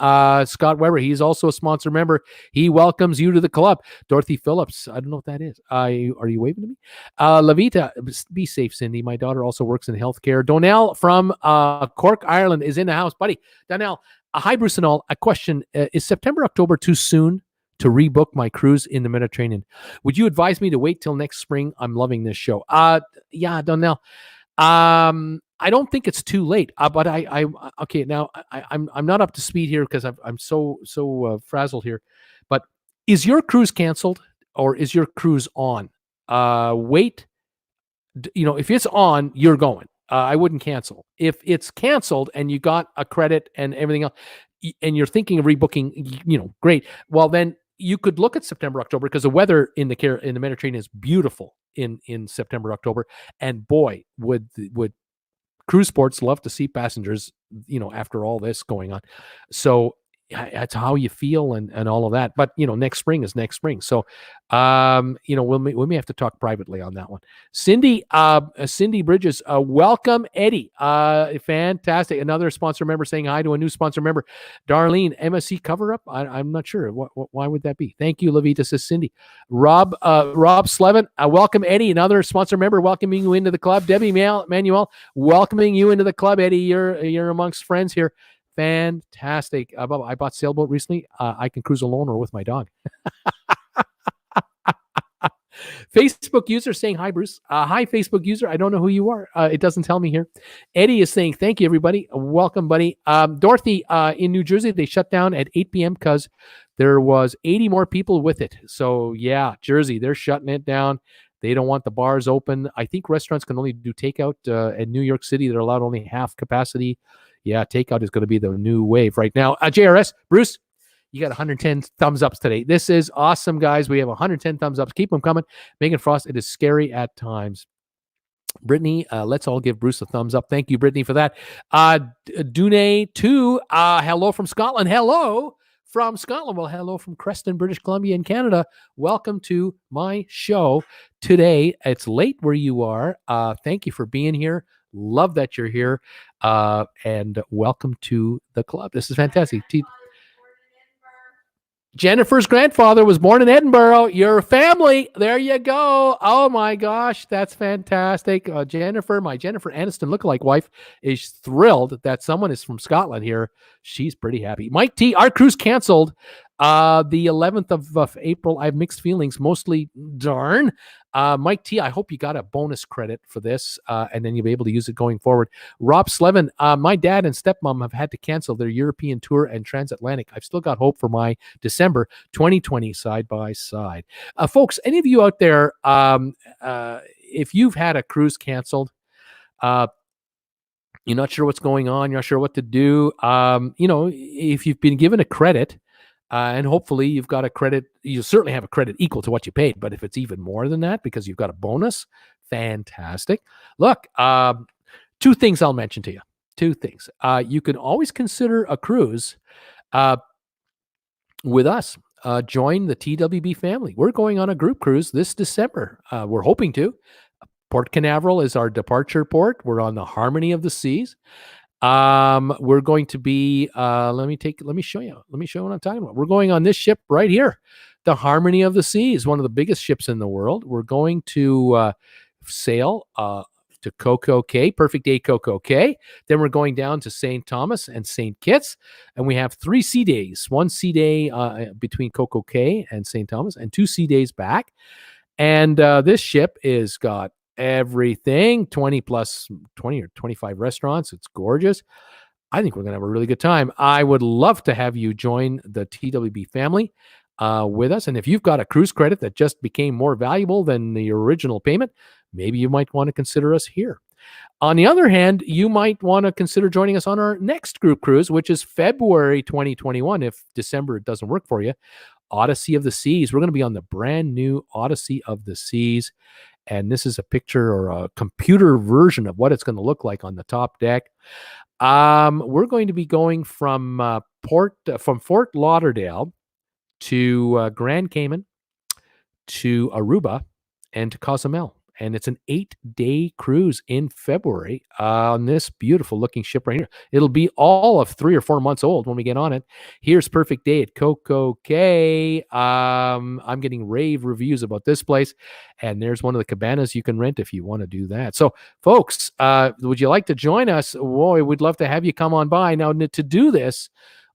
[SPEAKER 1] Scott Weber. He's also a sponsor member. He welcomes you to the club. Dorothy Phillips, I don't know what that is. Are you waving to me? Lavita, be safe, Cindy. My daughter also works in healthcare. Donnell from Cork, Ireland is in the house. Buddy, Donnell, hi, Bruce and all. A question, is September, October too soon to rebook my cruise in the Mediterranean? Would you advise me to wait till next spring? I'm loving this show. Yeah, Donnell. I don't think it's too late, but okay. Now I'm not up to speed here because I'm so frazzled here. But is your cruise canceled or is your cruise on? Wait, if it's on, you're going. I wouldn't cancel. If it's canceled and you got a credit and everything else, and you're thinking of rebooking, great. Well, then you could look at September, October, because the weather in the Mediterranean is beautiful in September, October, and boy, would cruise ports love to see passengers, after all this going on. So that's how you feel and all of that. But, next spring is next spring. So, we may have to talk privately on that one. Cindy Bridges, welcome, Eddie. Fantastic. Another sponsor member saying hi to a new sponsor member. Darlene, MSC cover up. I'm not sure. Why would that be? Thank you, Lavita, says Cindy. Rob Slevin, welcome, Eddie. Another sponsor member welcoming you into the club. Debbie Manuel, welcoming you into the club. Eddie, you're amongst friends here. Fantastic. I bought sailboat recently. I can cruise alone or with my dog. Facebook user saying hi, Bruce. Hi, Facebook user. I don't know who you are. It doesn't tell me here. Eddie is saying thank you, everybody. Welcome, buddy. Dorothy, in New Jersey, they shut down at 8 p.m. because there was 80 more people with it. So, yeah, Jersey, they're shutting it down. They don't want the bars open. I think restaurants can only do takeout. In New York City, they're allowed only half capacity. Yeah, takeout is going to be the new wave right now. JRS, Bruce, you got 110 thumbs ups today. This is awesome, guys. We have 110 thumbs ups. Keep them coming. Megan Frost, it is scary at times. Brittany, let's all give Bruce a thumbs up. Thank you, Brittany, for that. Dune 2, hello from Scotland. Hello from Scotland. Well, hello from Creston, British Columbia in Canada. Welcome to my show today. It's late where you are. Thank you for being here. Love that you're here. And welcome to the club. This is fantastic. Jennifer's grandfather was born in Edinburgh. Your family. There you go. Oh my gosh, that's fantastic. Jennifer, my Jennifer Aniston lookalike wife, is thrilled that someone is from Scotland here. She's pretty happy. Mike T, our cruise canceled the 11th of April. I have mixed feelings, mostly darn. Mike T, I hope you got a bonus credit for this, and then you'll be able to use it going forward. Rob Slevin, my dad and stepmom have had to cancel their European tour and transatlantic. I've still got hope for my December 2020 side by side. Folks, any of you out there, if you've had a cruise canceled, you're not sure what's going on, you're not sure what to do, if you've been given a credit, and hopefully you've got a credit, you certainly have a credit equal to what you paid, but if it's even more than that because you've got a bonus, fantastic. Look, two things I'll mention to you. Two things. You can always consider a cruise with us. Join the TWB family. We're going on a group cruise this December. We're hoping to. Port Canaveral is our departure port. We're on the Harmony of the Seas. We're going to be, let me show you what I'm talking about. We're going on this ship right here, the Harmony of the Seas, one of the biggest ships in the world. We're going to sail to Coco Cay, Perfect Day Coco Cay. Then we're going down to St. Thomas and St. Kitts, and we have 3 sea days, 1 sea day between Coco Cay and St. Thomas, and 2 sea days back. And this ship is got everything, 20 or 25 restaurants. It's gorgeous. I think we're going to have a really good time. I would love to have you join the TWB family with us. And if you've got a cruise credit that just became more valuable than the original payment, maybe you might want to consider us here. On the other hand, you might want to consider joining us on our next group cruise, which is February 2021. If December doesn't work for you, Odyssey of the Seas. We're going to be on the brand new Odyssey of the Seas. And this is a picture or a computer version of what it's going to look like on the top deck. We're going to be going from Fort Lauderdale to Grand Cayman to Aruba and to Cozumel. And it's an 8-day cruise in February on this beautiful looking ship right here. It'll be all of 3 or 4 months old when we get on it. Here's Perfect Day at Coco Cay. I'm getting rave reviews about this place. And there's one of the cabanas you can rent if you want to do that. So, folks, would you like to join us? Boy, we'd love to have you come on by. Now, to do this,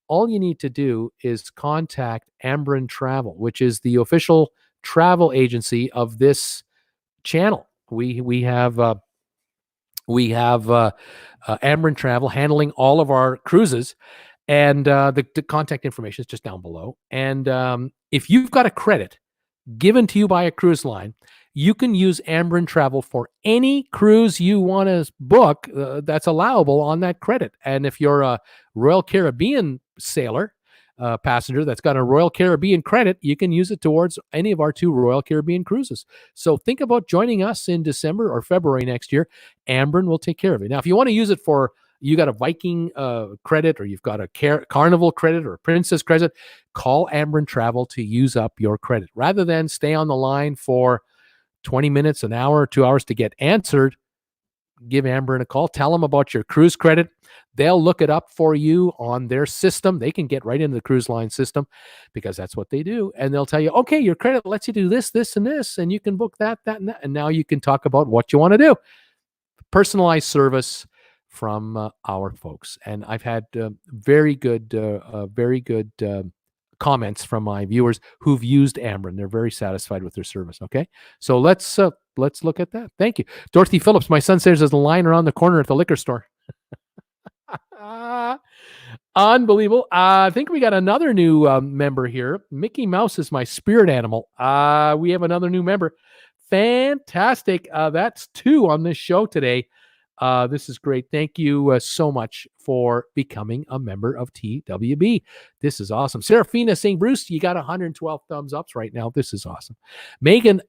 [SPEAKER 1] all you need to do is contact Ambrin Travel, which is the official travel agency of this channel. We have Ambrin Travel handling all of our cruises, and the contact information is just down below. And if you've got a credit given to you by a cruise line, you can use Ambrin Travel for any cruise you want to book that's allowable on that credit. And if you're a Royal Caribbean sailor, passenger that's got a Royal Caribbean credit, you can use it towards any of our 2 Royal Caribbean cruises. So think about joining us in December or February next year. Ambrin will take care of it. Now, if you want to use it for, you got a Viking credit, or you've got a Carnival credit or a Princess credit, call Ambrin Travel to use up your credit. Rather than stay on the line for 20 minutes, an hour, 2 hours to get answered, give Ambrin a call. Tell them about your cruise credit. They'll look it up for you on their system. They can get right into the cruise line system because that's what they do. And they'll tell you, okay, your credit lets you do this, this, and this, and you can book that, and that. And now you can talk about what you want to do. Personalized service from our folks. And I've had very good comments from my viewers who've used Ambrin. They're very satisfied with their service. Okay, so let's look at that. Thank you, Dorothy Phillips. My son says there's a line around the corner at the liquor store. Unbelievable. I think we got another new member here. Mickey Mouse is my spirit animal. We have another new member. Fantastic. That's 2 on this show today. This is great. Thank you so much for becoming a member of TWB. This is awesome. Serafina saying, Bruce, you got 112 thumbs ups right now. This is awesome. Megan,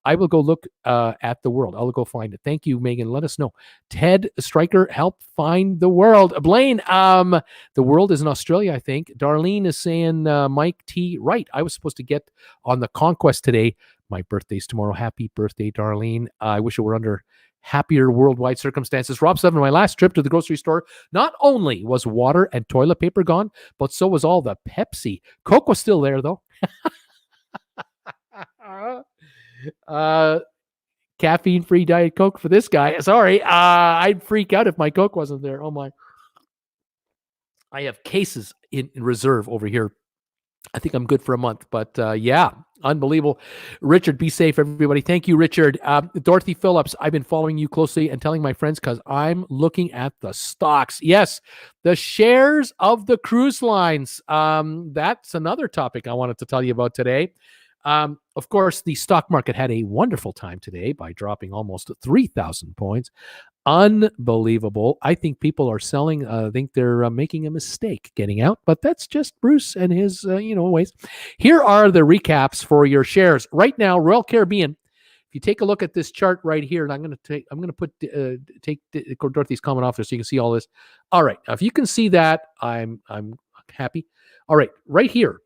[SPEAKER 1] I will go look at the world. I'll go find it. Thank you, Megan. Let us know. Ted Stryker, help find the world. Blaine, the world is in Australia, I think. Darlene is saying, Mike T. Right. I was supposed to get on the Conquest today. My birthday's tomorrow. Happy birthday, Darlene. I wish it were under happier worldwide circumstances. Rob 7, my last trip to the grocery store, not only was water and toilet paper gone, but so was all the Pepsi. Coke was still there, though. Caffeine-free Diet Coke for this guy. Sorry, I'd freak out if my Coke wasn't there. Oh, my. I have cases in reserve over here. I think I'm good for a month, but yeah, unbelievable. Richard, be safe, everybody. Thank you, Richard. Dorothy Phillips, I've been following you closely and telling my friends because I'm looking at the stocks. Yes, the shares of the cruise lines. That's another topic I wanted to tell you about today. Of course, the stock market had a wonderful time today by dropping almost 3,000 points. Unbelievable. I think people are selling. I think they're making a mistake getting out, but that's just Bruce and his, ways. Here are the recaps for your shares right now. Royal Caribbean. If you take a look at this chart right here, and I'm going to take Dorothy's comment off there so you can see all this. All right. Now, if you can see that, I'm happy. All right. Right here.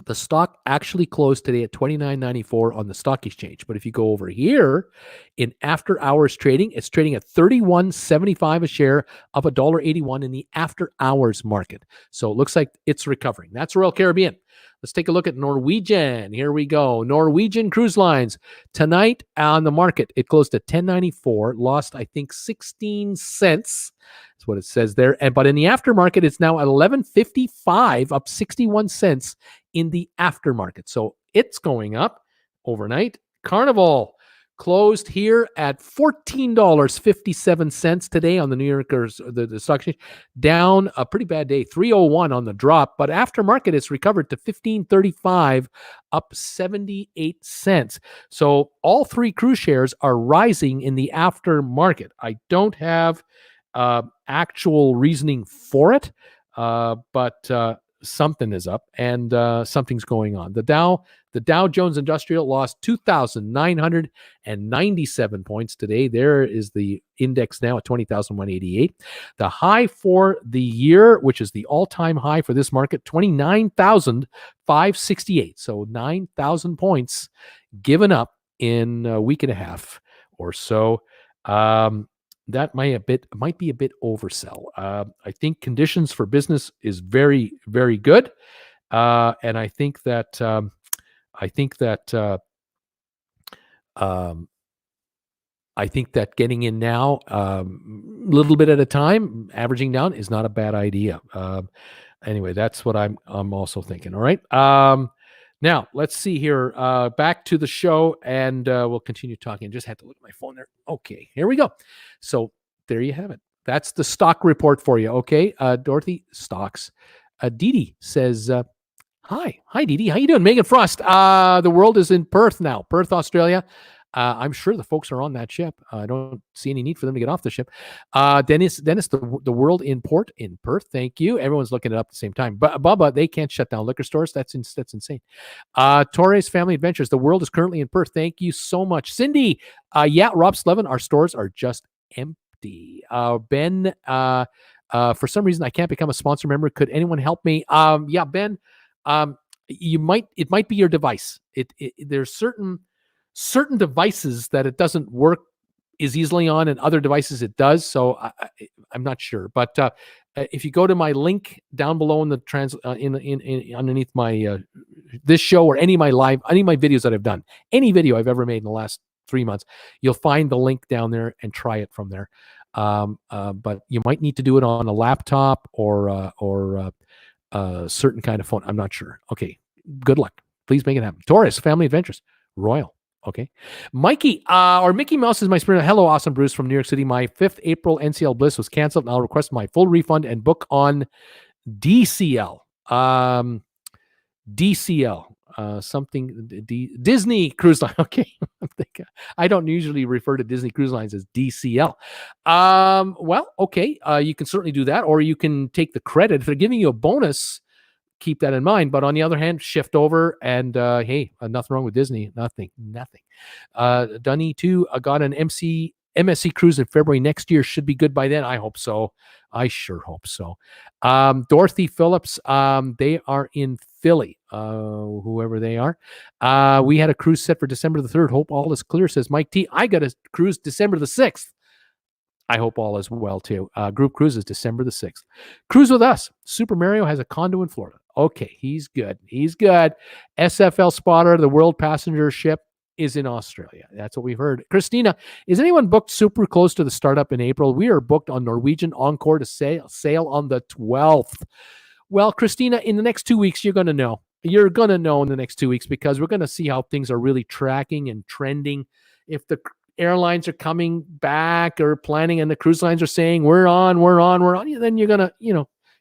[SPEAKER 1] The stock actually closed today at $29.94 on the stock exchange. But if you go over here in after hours trading, it's trading at $31.75 a share of $1.81 in the after hours market. So it looks like it's recovering. That's Royal Caribbean. Let's take a look at Norwegian. Here we go. Norwegian Cruise Lines. Tonight on the market, it closed at $10.94, lost, I think, 16 cents. That's what it says there. But in the aftermarket, it's now at $11.55, up 61 cents in the aftermarket. So it's going up overnight. Carnival closed here at $14.57 today on the New Yorkers, the stock exchange. Down a pretty bad day, 301 on the drop. But aftermarket, it's recovered to $15.35, up 78 cents. So all three cruise shares are rising in the aftermarket. I don't have actual reasoning for it, but something is up and something's going on. The Dow Jones Industrial lost 2,997 points today. There is the index now at 20,188. The high for the year, which is the all-time high for this market, 29,568. So 9,000 points given up in a week and a half or so. That might be a bit oversell. I think conditions for business is very, very good, and I think that getting in now, a little bit at a time, averaging down is not a bad idea. Anyway, that's what I'm also thinking. All right. Now, let's see here. Back to the show, and we'll continue talking. Just had to look at my phone there. Okay, here we go. So there you have it. That's the stock report for you. Okay, Dorothy, stocks. Dee says, hi, Dee Dee. How you doing? Megan Frost. The world is in Perth now. Perth, Australia. I'm sure the folks are on that ship. I don't see any need for them to get off the ship. Dennis, the world in port in Perth. Thank you. Everyone's looking it up at the same time. But Bubba, they can't shut down liquor stores. That's insane. Torres Family Adventures. The world is currently in Perth. Thank you so much. Cindy, yeah, Rob Slevin, our stores are just empty. Ben, for some reason, I can't become a sponsor member. Could anyone help me? Yeah, Ben, it might be your device. There's certain devices that it doesn't work as easily on, and other devices it does. So I'm not sure. But if you go to my link down below in the underneath my this show or any of my videos that I've done, any video I've ever made in the last 3 months, you'll find the link down there and try it from there. But you might need to do it on a laptop or a certain kind of phone. I'm not sure. Okay, good luck. Please make it happen. Taurus Family Adventures, Royal. Okay. Mikey, or Mickey Mouse is my spirit. Hello, awesome Bruce from New York City. My 5th April NCL Bliss was canceled, and I'll request my full refund and book on DCL. Disney Cruise Line. Okay. I don't usually refer to Disney Cruise Lines as DCL. Well, okay. You can certainly do that, or you can take the credit. If they're giving you a bonus, keep that in mind. But on the other hand, shift over and hey, nothing wrong with Disney. Nothing. Dunny too got an MSC cruise in February next year should be good by then. I hope so. I sure hope so. Dorothy Phillips, they are in Philly, whoever they are. We had a cruise set for December the 3rd. Hope all is clear, says Mike T. I got a cruise December the 6th. I hope all is well, too. Group cruise is December the 6th. Cruise with us. Super Mario has a condo in Florida. Okay, he's good. He's good. SFL Spotter, the World Passenger Ship, is in Australia. That's what we've heard. Christina, is anyone booked super close to the startup in April? We are booked on Norwegian Encore to sail on the 12th. Well, Christina, in the next 2 weeks, you're going to know. You're going to know in the next 2 weeks because we're going to see how things are really tracking and trending. If the airlines are coming back or planning and the cruise lines are saying, we're on, then you're going to,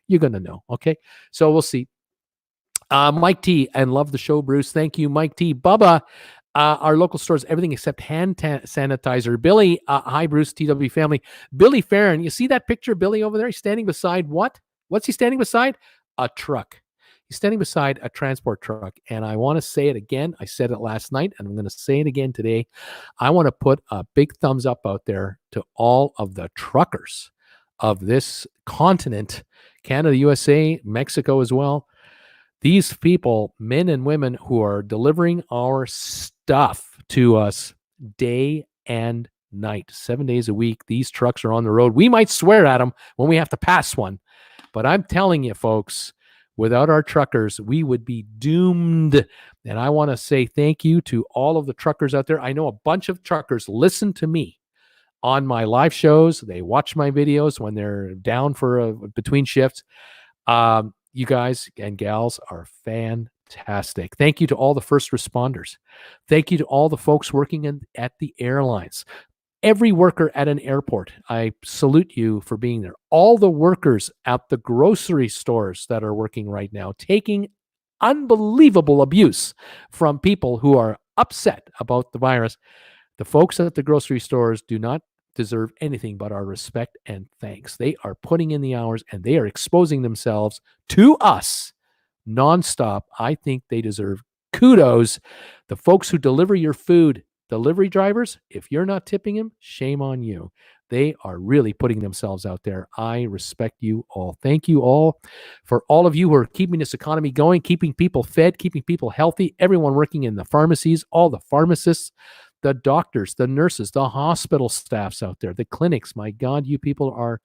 [SPEAKER 1] you're going to know. Okay. So we'll see. Mike T, and love the show, Bruce. Thank you, Mike T. Bubba, our local stores, everything except hand sanitizer. Billy, hi, Bruce, TW family. Billy Farron, you see that picture of Billy over there? He's standing beside what? What's he standing beside? A truck. He's standing beside a transport truck. And I want to say it again. I said it last night, and I'm going to say it again today. I want to put a big thumbs up out there to all of the truckers of this continent, Canada, USA, Mexico as well. These people, men and women who are delivering our stuff to us day and night, 7 days a week. These trucks are on the road. We might swear at them when we have to pass one. But I'm telling you, folks, without our truckers, we would be doomed. And I want to say thank you to all of the truckers out there. I know a bunch of truckers listen to me on my live shows. They watch my videos when they're down for between shifts. You guys and gals are fantastic. Thank you to all the first responders. Thank you to all the folks working at the airlines. Every worker at an airport, I salute you for being there. All the workers at the grocery stores that are working right now, taking unbelievable abuse from people who are upset about the virus. The folks at the grocery stores do not deserve anything but our respect and thanks. They are putting in the hours and they are exposing themselves to us nonstop. I think they deserve kudos. The folks who deliver your food, delivery drivers, if you're not tipping them, shame on you. They are really putting themselves out there. I respect you all. Thank you all for all of you who are keeping this economy going, keeping people fed, keeping people healthy, everyone working in the pharmacies, all the pharmacists, the doctors, the nurses, the hospital staffs out there, the clinics. My God, you people are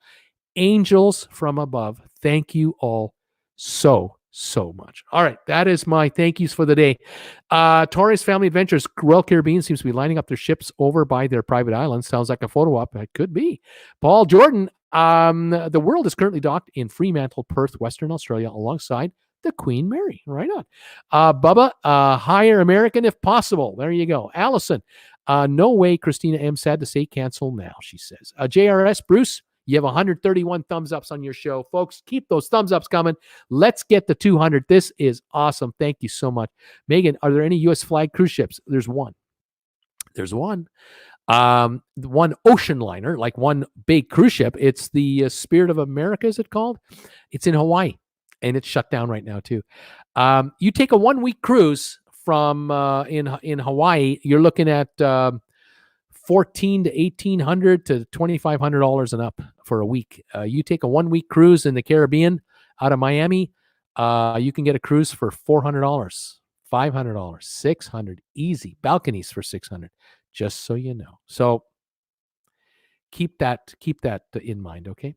[SPEAKER 1] angels from above. Thank you all so much. All right, that is my thank yous for the day. Torres Family Adventures, Royal Caribbean seems to be lining up their ships over by their private islands. Sounds like a photo op. It could be. Paul Jordan, the World is currently docked in Fremantle, Perth, Western Australia, alongside the Queen Mary. Right on. Bubba, hire American if possible. There you go. Allison, no way, Christina M. Sad to say cancel now, she says. JRS, Bruce, you have 131 thumbs ups on your show. Folks, keep those thumbs ups coming. Let's get to 200. This is awesome. Thank you so much. Megan, are there any U.S. flag cruise ships? There's one. One ocean liner, like one big cruise ship. It's the Spirit of America, is it called? It's in Hawaii, and it's shut down right now too. You take a 1 week cruise from in Hawaii, you're looking at $1,400 to $1,800 to $2,500 and up for a week. You take a 1 week cruise in the Caribbean out of Miami, you can get a cruise for $400, $500, $600, easy. Balconies for $600, just so you know. So keep that in mind, okay?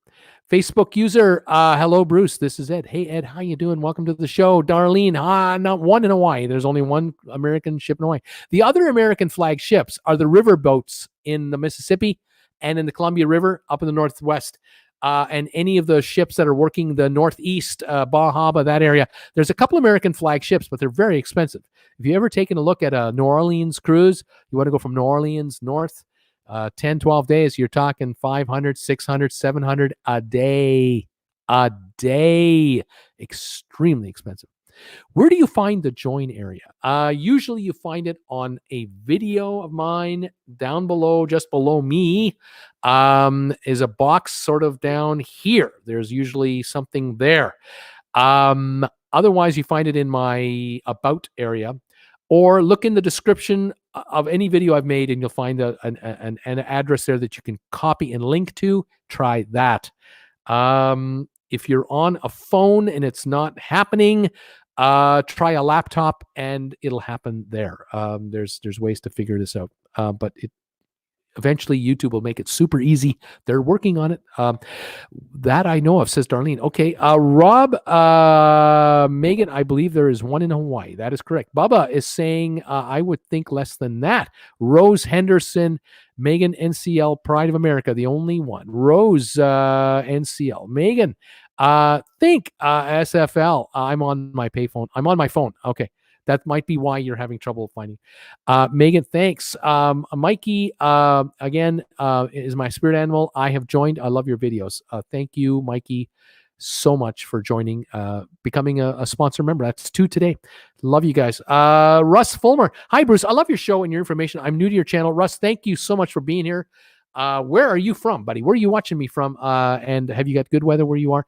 [SPEAKER 1] Facebook user, hello, Bruce. This is Ed. Hey, Ed, how you doing? Welcome to the show. Darlene, not one in Hawaii. There's only one American ship in Hawaii. The other American flag ships are the river boats in the Mississippi and in the Columbia River up in the Northwest. And any of the ships that are working the Northeast, Baja, that area. There's a couple American flag ships, but they're very expensive. If you ever taken a look at a New Orleans cruise, you want to go from New Orleans north, 10, 12 days, you're talking 500, 600, 700 a day. Extremely expensive. Where do you find the join area? Usually you find it on a video of mine down below, just below me, is a box sort of down here. There's usually something there. Otherwise, you find it in my about area. or look in the description of any video I've made, and you'll find an address there that you can copy and link to. Try that. If you're on a phone and it's not happening, try a laptop and it'll happen there. There's ways to figure this out, but eventually YouTube will make it super easy. They're working on it. That I know of, says Darlene. Okay. Rob, Megan, I believe there is one in Hawaii. That is correct. Bubba is saying, I would think less than that. Rose Henderson, Megan, NCL, Pride of America, the only one. Rose, NCL. Megan, think, SFL. I'm on my payphone. I'm on my phone. Okay. That might be why you're having trouble finding. Megan, thanks. Mikey, again, is my spirit animal. I have joined. I love your videos. Thank you, Mikey, so much for joining, becoming a sponsor member. That's 2 today. Love you guys. Russ Fulmer. Hi, Bruce. I love your show and your information. I'm new to your channel. Russ, thank you so much for being here. Where are you from, buddy? Where are you watching me from? And have you got good weather where you are?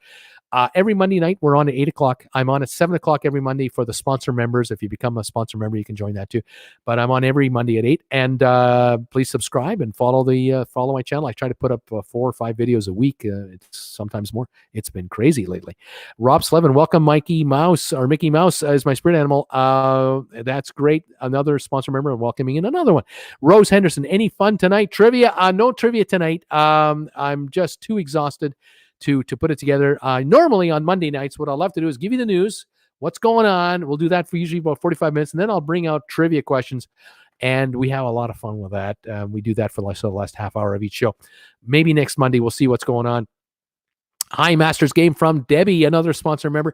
[SPEAKER 1] Every Monday night, we're on at 8 o'clock. I'm on at 7 o'clock every Monday for the sponsor members. If you become a sponsor member, you can join that too. But I'm on every Monday at 8. And please subscribe and follow my channel. I try to put up 4 or 5 videos a week. It's sometimes more. It's been crazy lately. Rob Slevin, welcome. Mickey Mouse is my spirit animal. That's great. Another sponsor member, welcoming in another one. Rose Henderson, any fun tonight? Trivia? No trivia tonight. I'm just too exhausted to put it together. Normally on Monday nights, what I'll love to do is give you the news, what's going on. We'll do that for usually about 45 minutes, and then I'll bring out trivia questions, and we have a lot of fun with that. We do that for the last half hour of each show. Maybe next Monday we'll see what's going on. Hi, Masters Game from Debbie, another sponsor member.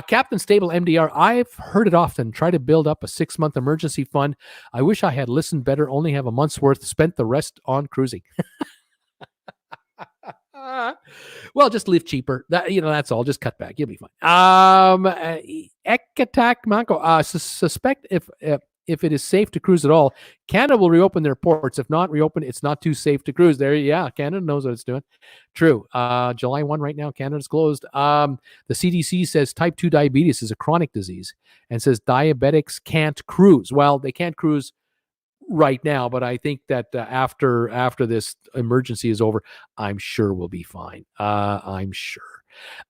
[SPEAKER 1] Captain Stable MDR, I've heard it often. Try to build up a 6-month emergency fund. I wish I had listened better. Only have a month's worth, spent the rest on cruising. Well, just live cheaper. That's all. Just cut back. You'll be fine. Ekatak Manko, suspect if it is safe to cruise at all, Canada will reopen their ports. If not reopen, it's not too safe to cruise. Canada knows what it's doing. True. July 1 right now, Canada's closed. The CDC says type 2 diabetes is a chronic disease and says diabetics can't cruise. Well, they can't cruise right now, but I think that after this emergency is over, I'm sure we'll be fine. I'm sure.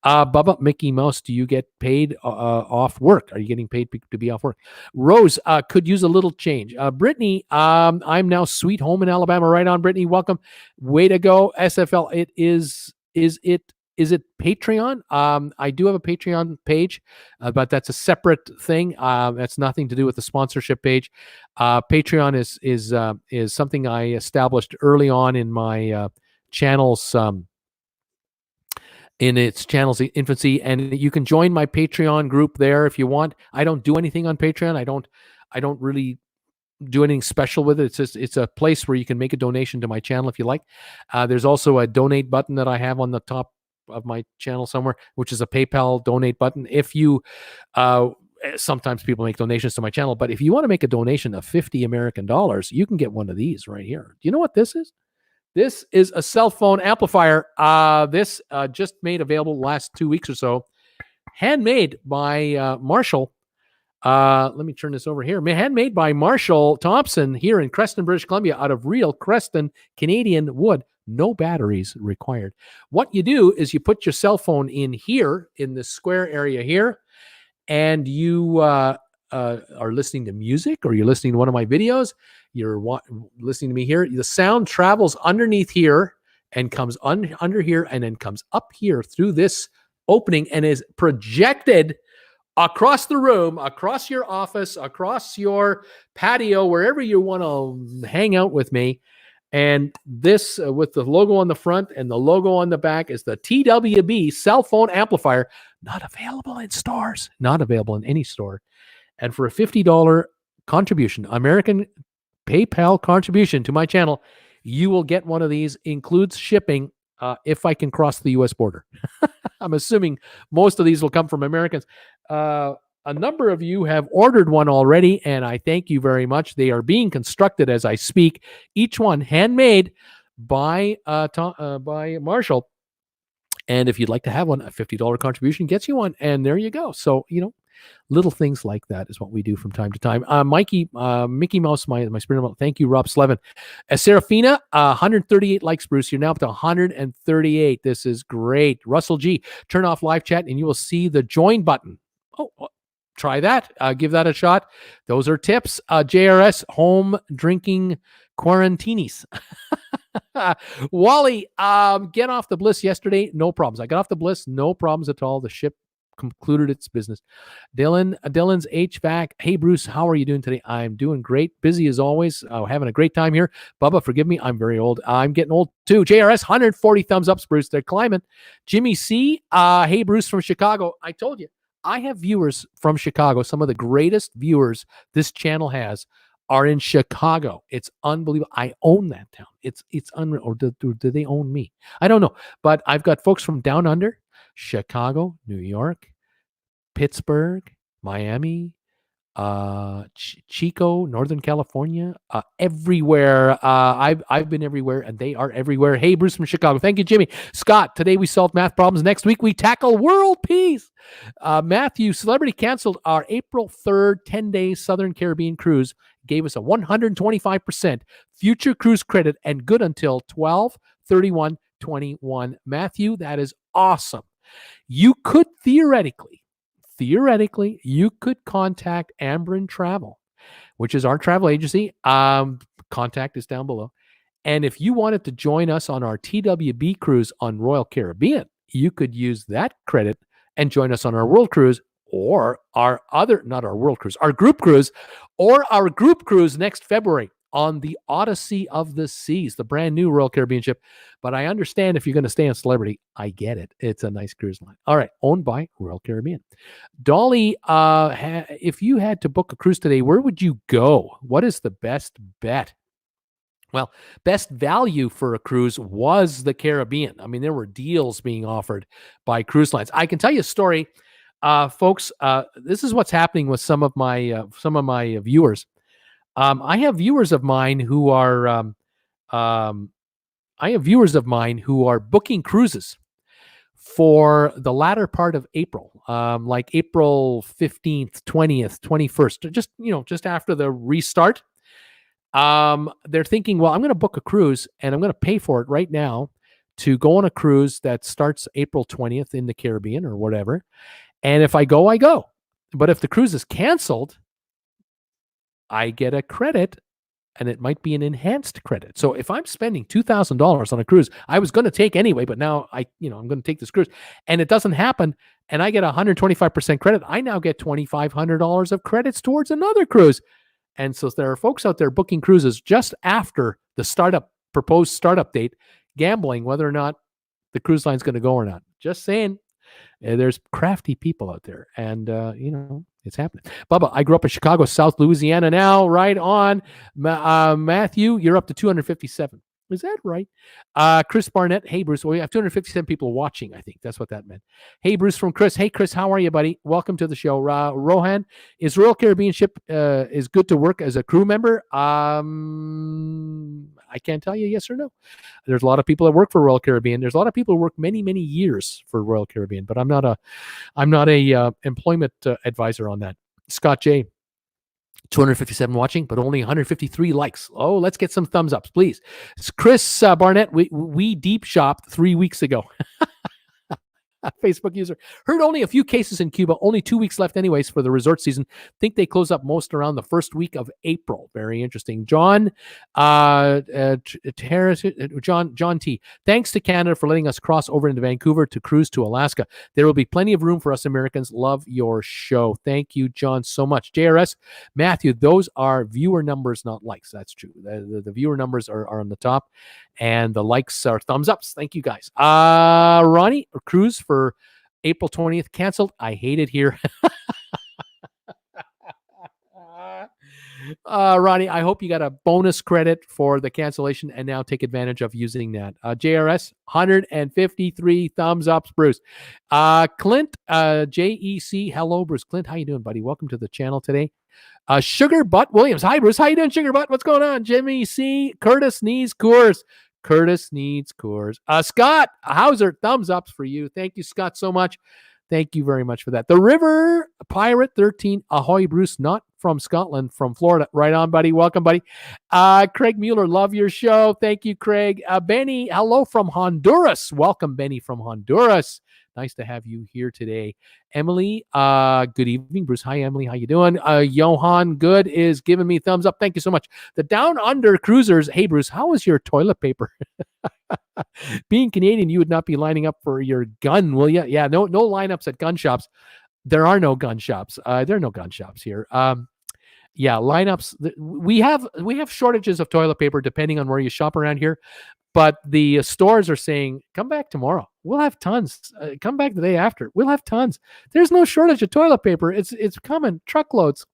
[SPEAKER 1] Bubba, Mickey Mouse, do you get paid off work? Are you getting paid to be off work? Rose, could use a little change. Brittany, I'm now sweet home in Alabama. Right on, Brittany. Welcome. Way to go, SFL. Is it Patreon? I do have a Patreon page, but that's a separate thing. That's nothing to do with the sponsorship page. Patreon is something I established early on in my channel's infancy, and you can join my Patreon group there if you want. I don't do anything on Patreon. I don't really do anything special with it. It's a place where you can make a donation to my channel if you like. There's also a donate button that I have on the top of my channel somewhere, which is a PayPal donate button. If you sometimes people make donations to my channel, but if you want to make a donation of $50 American, you can get one of these right here. Do you know what this is? This is a cell phone amplifier. This just made available last 2 weeks or so, handmade by Marshall. Let me turn this over here. Handmade by Marshall Thompson here in Creston, British Columbia, out of real Creston Canadian wood. No batteries required. What you do is you put your cell phone in here, in the square area here, and you are listening to music, or you're listening to one of my videos. You're listening to me here. The sound travels underneath here and comes under here and then comes up here through this opening and is projected across the room, across your office, across your patio, wherever you want to hang out with me. And this, with the logo on the front and the logo on the back, is the TWB cell phone amplifier. Not available in stores. Not available in any store. And for a $50 contribution, American PayPal contribution to my channel, you will get one of these. Includes shipping if I can cross the U.S. border. I'm assuming most of these will come from Americans. A number of you have ordered one already, and I thank you very much. They are being constructed as I speak. Each one handmade by Marshall. And if you'd like to have one, a $50 contribution gets you one. And there you go. So, Little things like that is what we do from time to time. Mickey Mouse, my spirit. Thank you, Rob Slevin. Serafina, 138 likes, Bruce. You're now up to 138. This is great. Russell G, turn off live chat and you will see the join button. Oh, try that. Give that a shot. Those are tips. JRS, home drinking quarantinis. Wally, get off the Bliss yesterday. No problems. I got off the Bliss. No problems at all. The ship concluded its business. Dylan's HVAC. Hey, Bruce, how are you doing today? I'm doing great. Busy as always. Having a great time here. Bubba, forgive me. I'm very old. I'm getting old too. JRS, 140 thumbs up, Bruce. They're climbing. Jimmy C. Hey, Bruce from Chicago. I told you, I have viewers from Chicago. Some of the greatest viewers this channel has are in Chicago. It's unbelievable. I own that town. It's unreal. Or do they own me? I don't know. But I've got folks from down under, Chicago, New York, Pittsburgh, Miami, Chico, Northern California, everywhere. I've been everywhere, and they are everywhere. Hey, Bruce from Chicago. Thank you, Jimmy. Scott, today we solved math problems. Next week we tackle world peace. Matthew, Celebrity canceled our April 3rd 10-day Southern Caribbean cruise. Gave us a 125% future cruise credit and good until 12/31/21. Matthew, that is awesome. You could theoretically, you could contact Ambrin Travel, which is our travel agency. Contact is down below. And if you wanted to join us on our TWB cruise on Royal Caribbean, you could use that credit and join us on our world cruise or our group cruise, or our group cruise next February on the Odyssey of the Seas, the brand new Royal Caribbean ship. But I understand if you're going to stay on Celebrity, I get it. It's a nice cruise line. All right, owned by Royal Caribbean. Dolly, if you had to book a cruise today, where would you go? What is the best bet? Well, best value for a cruise was the Caribbean. I mean, there were deals being offered by cruise lines. I can tell you a story, folks. This is what's happening with some of my viewers. I have viewers of mine who are booking cruises for the latter part of April, like April 15th, 20th, 21st, just after the restart. They're thinking, well, I'm going to book a cruise and I'm going to pay for it right now to go on a cruise that starts April 20th in the Caribbean or whatever. And if I go, I go. But if the cruise is canceled, I get a credit, and it might be an enhanced credit. So if I'm spending $2,000 on a cruise, I was going to take anyway, but now I'm going to take this cruise, and it doesn't happen, and I get 125% credit, I now get $2,500 of credits towards another cruise. And so there are folks out there booking cruises just after the proposed startup date, gambling whether or not the cruise line's going to go or not. Just saying. There's crafty people out there, and it's happening. Bubba, I grew up in Chicago, South Louisiana now. Right on. Matthew, you're up to 257. Is that right? Chris Barnett. Hey, Bruce. Well, we have 257 people watching. I think that's what that meant. Hey, Bruce from Chris. Hey, Chris, how are you, buddy? Welcome to the show. Rohan, is Royal Caribbean ship is good to work as a crew member? I can't tell you yes or no. There's a lot of people that work for Royal Caribbean. There's a lot of people who work many, many years for Royal Caribbean, but I'm not a employment advisor on that. Scott J. 257 watching, but only 153 likes. Oh, let's get some thumbs ups, please. It's Chris Barnett. We deep shopped 3 weeks ago. Facebook user. Heard only a few cases in Cuba. Only 2 weeks left anyways for the resort season. Think they close up most around the first week of April. Very interesting. John T. Thanks to Canada for letting us cross over into Vancouver to cruise to Alaska. There will be plenty of room for us Americans. Love your show. Thank you, John, so much. JRS, Matthew, those are viewer numbers, not likes. That's true. The viewer numbers are on the top, and the likes are thumbs ups. Thank you, guys. Ronnie, cruise for April 20th canceled. I hate it here. Ronnie, I hope you got a bonus credit for the cancellation and now take advantage of using that. JRS, 153 thumbs ups, Bruce. Clint, JEC, hello, Bruce. Clint, how you doing, buddy? Welcome to the channel today. Sugar Butt Williams. Hi, Bruce. How you doing, Sugar Butt? What's going on? Jimmy C. Curtis needs Coors. Scott Hauser, thumbs ups for you. Thank you, Scott, so much. Thank you very much for that. The River Pirate 13, ahoy, Bruce, not from Scotland, from Florida. Right on, buddy. Welcome, buddy. Craig Mueller, love your show. Thank you, Craig. Benny, hello from Honduras. Welcome, Benny from Honduras. Nice to have you here today. Emily, good evening. Bruce, hi, Emily. How you doing? Johan Good is giving me thumbs up. Thank you so much. The Down Under Cruisers. Hey, Bruce, how is your toilet paper? Being Canadian, you would not be lining up for your gun, will you? Yeah, no lineups at gun shops. There are no gun shops. There are no gun shops here. Yeah, lineups. We have shortages of toilet paper depending on where you shop around here. But the stores are saying, come back tomorrow. We'll have tons. Come back the day after. We'll have tons. There's no shortage of toilet paper. It's coming. Truckloads,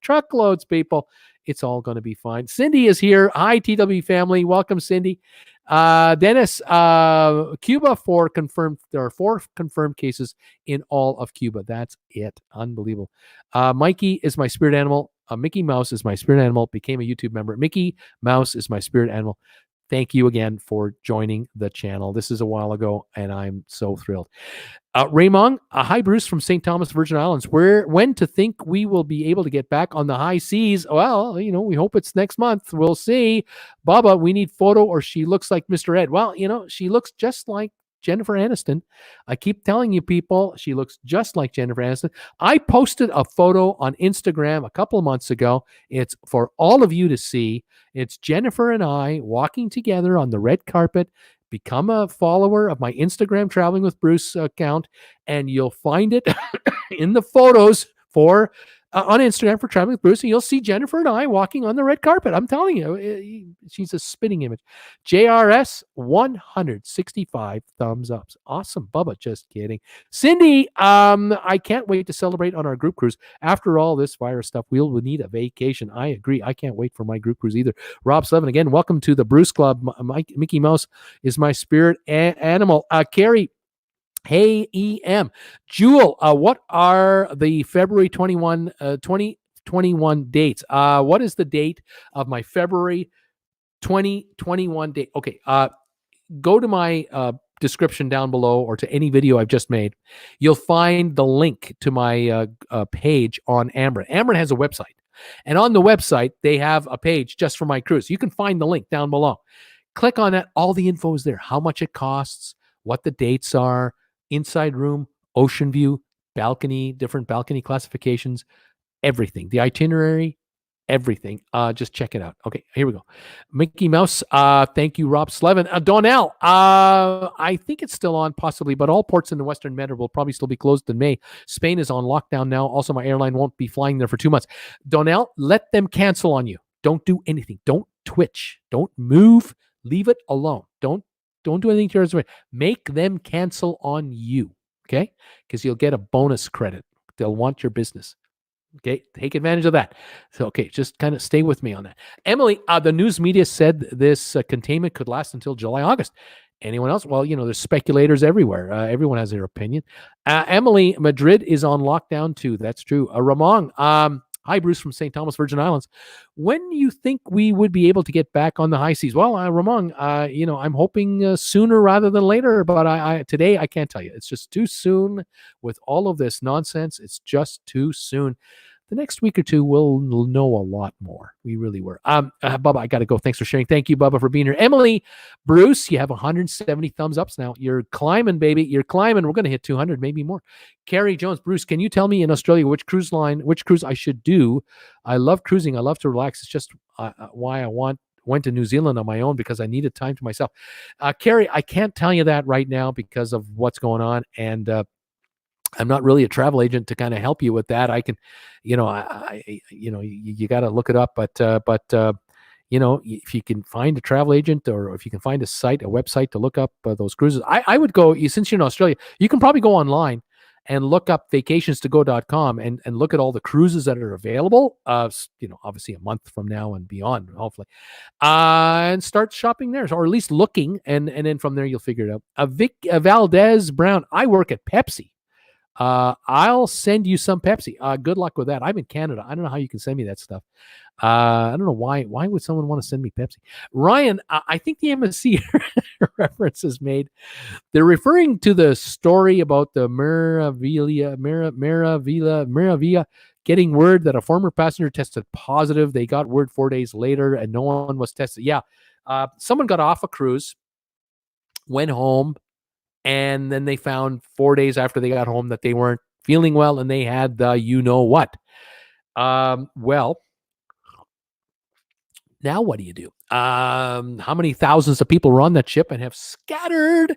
[SPEAKER 1] people. It's all going to be fine. Cindy is here. Hi, TWB family. Welcome, Cindy. Dennis, Cuba, there are 4 confirmed cases in all of Cuba. That's it. Unbelievable. Mikey is my spirit animal. Mickey Mouse is my spirit animal. Became a YouTube member. Mickey Mouse is my spirit animal. Thank you again for joining the channel. This is a while ago, and I'm so thrilled. Raymond, hi, Bruce from St. Thomas, Virgin Islands. When to think we will be able to get back on the high seas? Well, we hope it's next month. We'll see. Baba, we need photo or she looks like Mr. Ed. Well, she looks just like Jennifer Aniston. I keep telling you, people, she looks just like Jennifer Aniston. I posted a photo on Instagram a couple of months ago. It's for all of you to see. It's Jennifer and I walking together on the red carpet. Become a follower of my Instagram Traveling with Bruce account, and you'll find it in the photos for on Instagram for Traveling with Bruce, and you'll see Jennifer and I walking on the red carpet. I'm telling you, she's a spitting image. JRS 165 thumbs ups. Awesome, Bubba. Just kidding. Cindy, I can't wait to celebrate on our group cruise. After all this virus stuff, we'll need a vacation. I agree. I can't wait for my group cruise either. Rob Slevin, again, welcome to the Bruce Club. Mickey Mouse is my spirit animal. Carrie, hey, EM. Jewel, what are the February 2021 dates? What is the date of my February 2021 date? Okay, go to my description down below or to any video I've just made. You'll find the link to my page on Amrit. Amrit has a website. And on the website, they have a page just for my cruise. You can find the link down below. Click on that. All the info is there. How much it costs, what the dates are, inside room, ocean view, balcony, different balcony classifications, everything. The itinerary, everything. Just check it out. Okay, here we go. Mickey Mouse, thank you, Rob Slevin. Donnell, I think it's still on possibly, but all ports in the Western Med will probably still be closed in May. Spain is on lockdown now. Also, my airline won't be flying there for 2 months. Donnell, let them cancel on you. Don't do anything. Don't twitch. Don't move. Leave it alone. Don't do anything to yours. Make them cancel on you, okay? Because you'll get a bonus credit. They'll want your business. Okay, take advantage of that. So, okay, just kind of stay with me on that. Emily, the news media said this containment could last until July, August. Anyone else? Well, there's speculators everywhere. Everyone has their opinion. Emily, Madrid is on lockdown too. That's true. Ramon, hi, Bruce from St. Thomas, Virgin Islands. When do you think we would be able to get back on the high seas? Well, Ramon, I'm hoping sooner rather than later, but today I can't tell you. It's just too soon with all of this nonsense. It's just too soon. The next week or two, we'll know a lot more. We really were. Bubba, I got to go. Thanks for sharing. Thank you, Bubba, for being here. Emily, Bruce, you have 170 thumbs ups now. You're climbing, baby. You're climbing. We're going to hit 200, maybe more. Carrie Jones, Bruce, can you tell me in Australia which cruise I should do? I love cruising. I love to relax. It's just why I went to New Zealand on my own because I needed time to myself. Carrie, I can't tell you that right now because of what's going on. And I'm not really a travel agent to kind of help you with that. I can, you got to look it up, but if you can find a travel agent or if you can find a website to look up those cruises, I would go, since you're in Australia, you can probably go online and look up vacationstogo.com and look at all the cruises that are available, obviously a month from now and beyond, hopefully, and start shopping there, or at least looking, and then from there, you'll figure it out. Vic Valdez Brown, I work at Pepsi. I'll send you some Pepsi. Good luck with that. I'm in Canada. I don't know how you can send me that stuff. I don't know why. Why would someone want to send me Pepsi? Ryan, I think the MSC reference is made. They're referring to the story about the Maravilla getting word that a former passenger tested positive. They got word 4 days later, and no one was tested. Yeah, someone got off a cruise, went home, and then they found 4 days after they got home that they weren't feeling well, and they had the you-know-what. Well, now what do you do? How many thousands of people were on that ship and have scattered?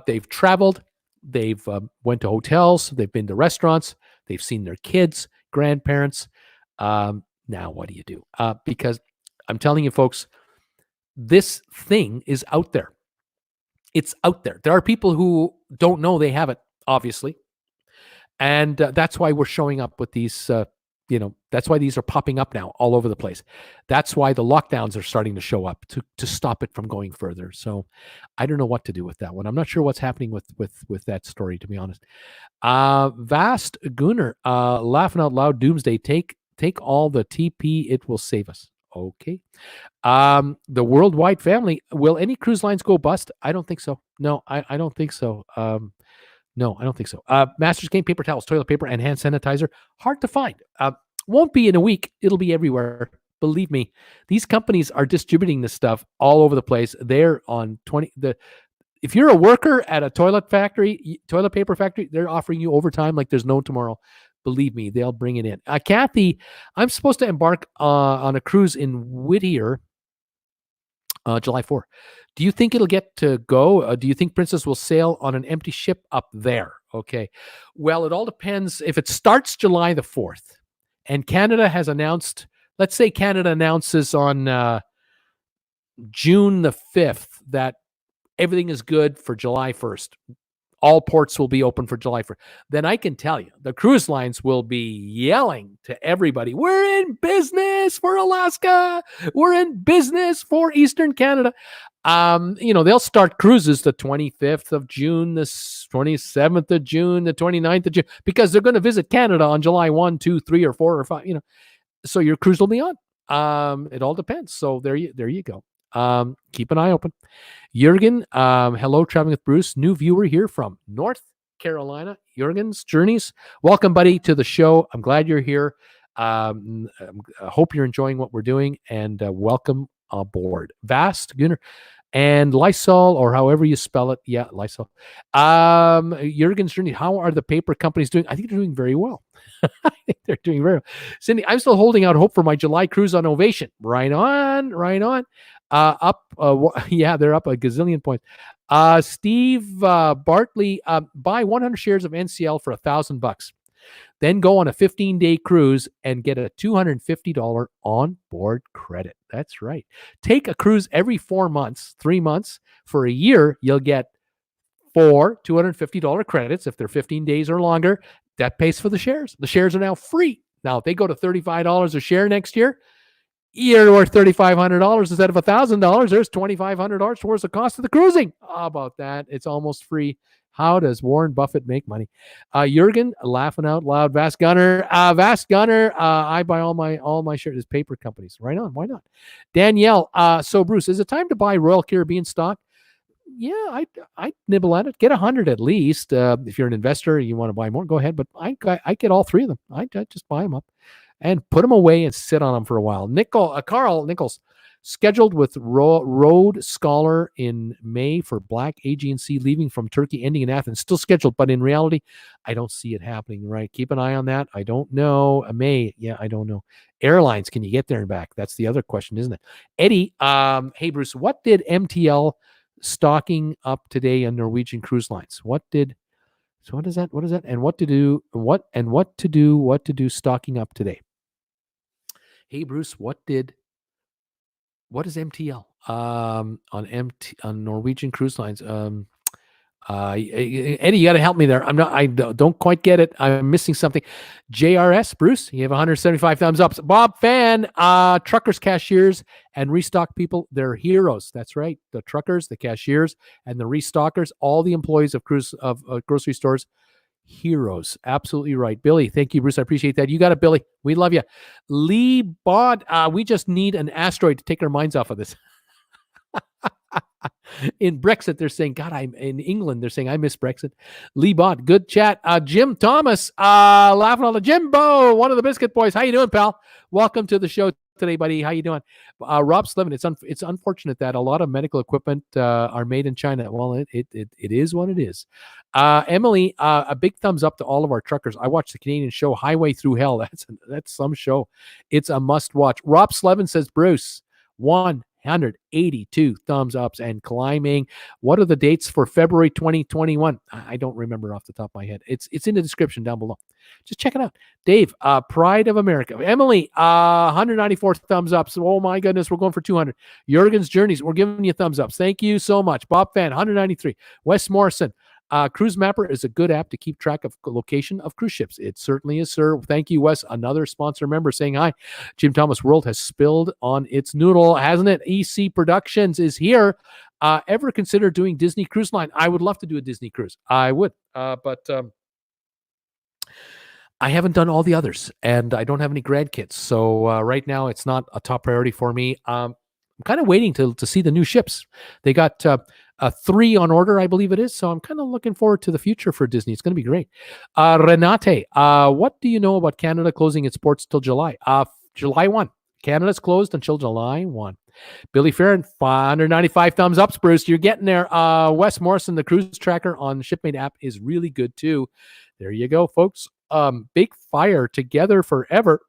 [SPEAKER 1] They've traveled. They've went to hotels. They've been to restaurants. They've seen their kids, grandparents. Now what do you do? Because I'm telling you, folks, this thing is out there. It's out there. There are people who don't know they have it, obviously. And that's why we're showing up with these, that's why these are popping up now all over the place. That's why the lockdowns are starting to show up to stop it from going further. So I don't know what to do with that one. I'm not sure what's happening with that story, to be honest. Vast Gunner, laughing out loud, doomsday, take all the TP, it will save us. Okay. The worldwide family, will any cruise lines go bust? I don't think so. No, I don't think so. No, I don't think so. Masters Game paper towels, toilet paper, and hand sanitizer, hard to find. Won't be in a week. It'll be everywhere. Believe me, these companies are distributing this stuff all over the place. They're on if you're a worker at a toilet paper factory, they're offering you overtime like there's no tomorrow. Believe me, they'll bring it in. Kathy, I'm supposed to embark on a cruise in Whittier, July 4. Do you think it'll get to go? Do you think Princess will sail on an empty ship up there? Okay. Well, it all depends. If it starts July the 4th and Canada has announced, let's say Canada announces on June the 5th that everything is good for July 1st. All ports will be open for July 1st. Then I can tell you, the cruise lines will be yelling to everybody, we're in business for Alaska. We're in business for Eastern Canada. They'll start cruises the 25th of June, the 27th of June, the 29th of June, because they're going to visit Canada on July 1, 2, 3, or 4, or 5, so your cruise will be on. It all depends. So there you go. Keep an eye open. Jürgen, hello, Traveling with Bruce, new viewer here from North Carolina. Jürgen's Journeys. Welcome, buddy, to the show. I'm glad you're here. I hope you're enjoying what we're doing, and welcome aboard. Vast Gunner and Lysol, or however you spell it. Yeah, Lysol. Jürgen's Journey. How are the paper companies doing? I think they're doing very well. I think they're doing very well. Cindy, I'm still holding out hope for my July cruise on Ovation. Right on. They're up a gazillion points. Steve Bartley, buy 100 shares of NCL for $1,000. Then go on a 15-day cruise and get a $250 on-board credit. That's right. Take a cruise every 4 months, 3 months. For a year, you'll get 4 $250 credits. If they're 15 days or longer, that pays for the shares. The shares are now free. Now, if they go to $35 a share next year, you're worth $3,500 instead of $1,000. There's $2,500 towards the cost of the cruising. How about that? It's almost free. How does Warren Buffett make money? Jürgen, laughing out loud. Vast Gunner, I buy all my shares as paper companies. Right on. Why not? Danielle, so Bruce, is it time to buy Royal Caribbean stock? Yeah, I nibble at it. Get 100 at least. If you're an investor, you want to buy more, go ahead. But I get all three of them. I just buy them up and put them away and sit on them for a while. Carl Nichols, scheduled with Road Scholar in May for Black Aegean Sea, leaving from Turkey, ending in Athens. Still scheduled, but in reality, I don't see it happening, right? Keep an eye on that. I don't know. May, yeah, I don't know. Airlines, can you get there and back? That's the other question, isn't it? Eddie, hey, Bruce, what did MTL stocking up today on Norwegian Cruise Lines? What is that? And what to do stocking up today? Hey, Bruce, what is MTL on Norwegian Cruise Lines? Eddie, you got to help me there. I don't quite get it. I'm missing something. JRS, Bruce, you have 175 thumbs up. Bob Fan, truckers, cashiers, and restock people, they're heroes. That's right. The truckers, the cashiers, and the restockers, all the employees of grocery stores, heroes. Absolutely right. Billy, thank you, Bruce. I appreciate that. You got it, Billy. We love you. Lee Bod, we just need an asteroid to take our minds off of this. In Brexit, they're saying, God, I'm in England. They're saying, I miss Brexit. Lee Bott, good chat. Jim Thomas, laughing all the Jimbo, one of the Biscuit Boys. How you doing, pal? Welcome to the show today, buddy. How you doing? Rob Slevin, it's unfortunate that a lot of medical equipment are made in China. Well, it is what it is. Emily, a big thumbs up to all of our truckers. I watched the Canadian show Highway Through Hell. That's some show. It's a must watch. Rob Slevin says, Bruce, 182 thumbs ups and climbing. What are the dates for February 2021? I don't remember off the top of my head. It's in the description down below. Just check it out. Dave, Pride of America. Emily, 194 thumbs ups. Oh my goodness, we're going for 200. Jurgen's Journeys, we're giving you thumbs ups. Thank you so much. Bob Fan, 193. Wes Morrison, Cruise Mapper is a good app to keep track of location of cruise ships. It certainly is, sir. Thank you, Wes. Another sponsor member saying hi. Jim Thomas, world has spilled on its noodle, hasn't it? EC Productions is here. Ever consider doing Disney Cruise Line? I would love to do a Disney cruise. I would, but I haven't done all the others, and I don't have any grandkids. So right now, it's not a top priority for me. I'm kind of waiting to see the new ships. They got 3 on order, I believe it is. So I'm kind of looking forward to the future for Disney. It's going to be great. Renate, what do you know about Canada closing its ports till July? July 1. Canada's closed until July 1. Billy Farron, 595 thumbs up, Bruce. You're getting there. Wes Morrison, the cruise tracker on the Shipmate app is really good too. There you go, folks. Big Fire Together Forever.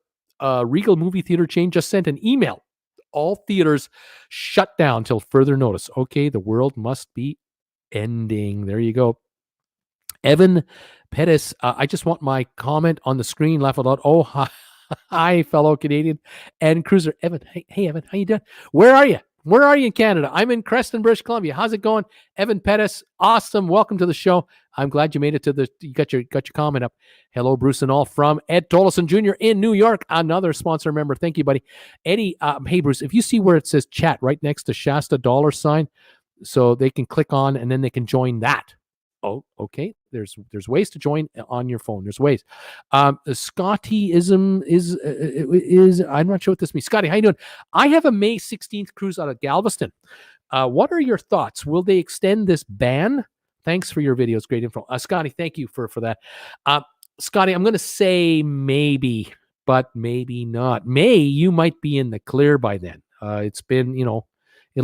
[SPEAKER 1] Regal movie theater chain just sent an email. All theaters shut down till further notice. Okay, the world must be ending. There you go. Evan Pettis, I just want my comment on the screen. Laugh out. Oh, hi, fellow Canadian and cruiser. Evan, hey, Evan, how you doing? Where are you? Where are you in Canada? I'm in Creston, British Columbia. How's it going? Evan Pettis, awesome. Welcome to the show. I'm glad you made it to you got your comment up. Hello, Bruce and all from Ed Tolleson Jr. in New York, another sponsor member. Thank you, buddy. Eddie, hey, Bruce, if you see where it says chat right next to Shasta $, so they can click on and then they can join that. Oh, okay. There's ways to join on your phone. There's ways. Scottyism is I'm not sure what this means. Scotty, how you doing? I have a May 16th cruise out of Galveston. What are your thoughts? Will they extend this ban? Thanks for your videos. Great info. Scotty, thank you for that. Scotty, I'm going to say maybe, but maybe not. May, you might be in the clear by then. It's been, it'll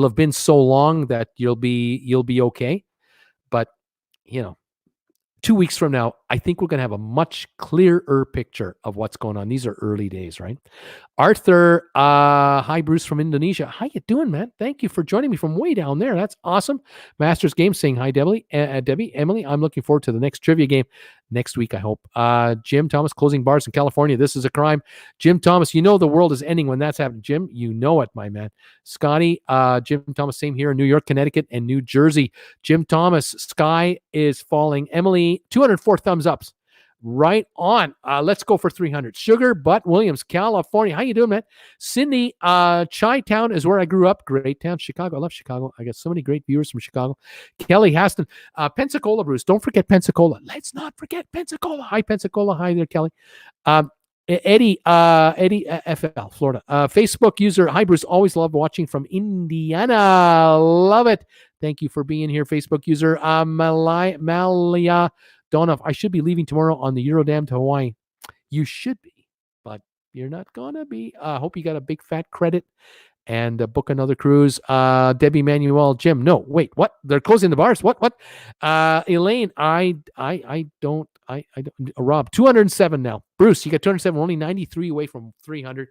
[SPEAKER 1] have been so long that you'll be okay. But 2 weeks from now, I think we're going to have a much clearer picture of what's going on. These are early days, right? Arthur, hi, Bruce from Indonesia. How you doing, man? Thank you for joining me from way down there. That's awesome. Masters Game saying hi, Debbie. Emily, I'm looking forward to the next trivia game next week, I hope. Jim Thomas, closing bars in California. This is a crime. Jim Thomas, the world is ending when that's happening. Jim, you know it, my man. Scotty, Jim Thomas, same here in New York, Connecticut, and New Jersey. Jim Thomas, sky is falling. Emily, 204 thumbs ups. Right on. Let's go for 300. Sugar Butt Williams, California. How you doing, man? Cindy, Chi-Town is where I grew up. Great town, Chicago. I love Chicago. I got so many great viewers from Chicago. Kelly Haston, Pensacola, Bruce. Don't forget Pensacola. Let's not forget Pensacola. Hi, Pensacola. Hi there, Kelly. Eddie, FL, Florida. Facebook user, hi, Bruce. Always love watching from Indiana. Love it. Thank you for being here, Facebook user. Malia Donoff, I should be leaving tomorrow on the Eurodam to Hawaii. You should be, but you're not going to be. Hope you got a big fat credit and book another cruise. Debbie Manuel, Jim. No, wait, what? They're closing the bars. What? Elaine, I don't, Rob, 207 now. Bruce, you got 207. We're only 93 away from 300.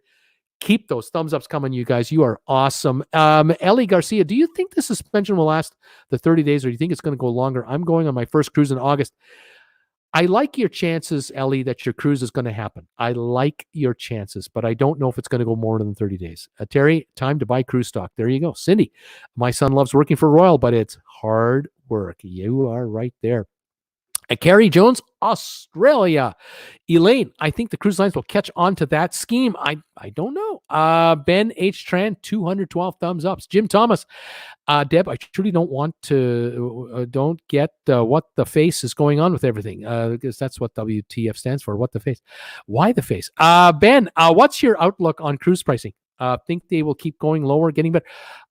[SPEAKER 1] Keep those thumbs ups coming, you guys. You are awesome. Ellie Garcia, do you think the suspension will last the 30 days or do you think it's going to go longer? I'm going on my first cruise in August. I like your chances, Ellie, that your cruise is going to happen. I like your chances, but I don't know if it's going to go more than 30 days. Terry, time to buy cruise stock. There you go. Cindy, my son loves working for Royal, but it's hard work. You are right there. Carrie Jones, Australia. Elaine, I think the cruise lines will catch on to that scheme. I don't know. Ben H. Tran, 212 thumbs ups. Jim Thomas, Deb, I truly don't want to, don't get what the face is going on with everything, because that's what WTF stands for. What the face? Why the face? Ben, what's your outlook on cruise pricing? Think they will keep going lower, getting better?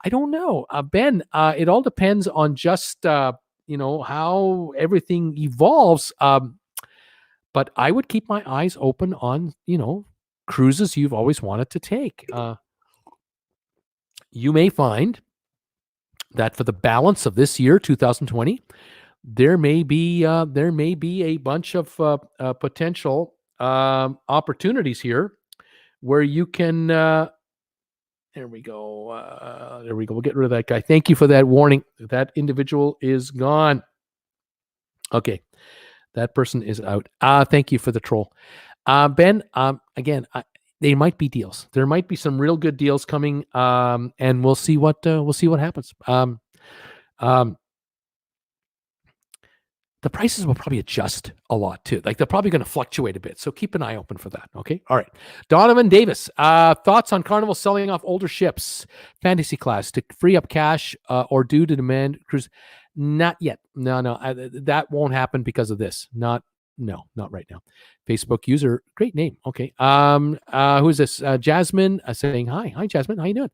[SPEAKER 1] I don't know. Ben, it all depends on just, how everything evolves. But I would keep my eyes open on, cruises you've always wanted to take. You may find that for the balance of this year, 2020, there may be a bunch of potential opportunities here where you can. There we go. There we go. We'll get rid of that guy. Thank you for that warning. That individual is gone. Okay, that person is out. Thank you for the troll, Ben. Again, they might be deals. There might be some real good deals coming, and we'll see what happens. The prices will probably adjust a lot too. Like they're probably going to fluctuate a bit. So keep an eye open for that. Okay. All right. Donovan Davis, thoughts on Carnival selling off older ships, fantasy class to free up cash or due to demand cruise? Not yet. No. That won't happen because of this. Not right now. Facebook user, great name. Okay. Who is this? Jasmine saying hi. Hi, Jasmine. How you doing?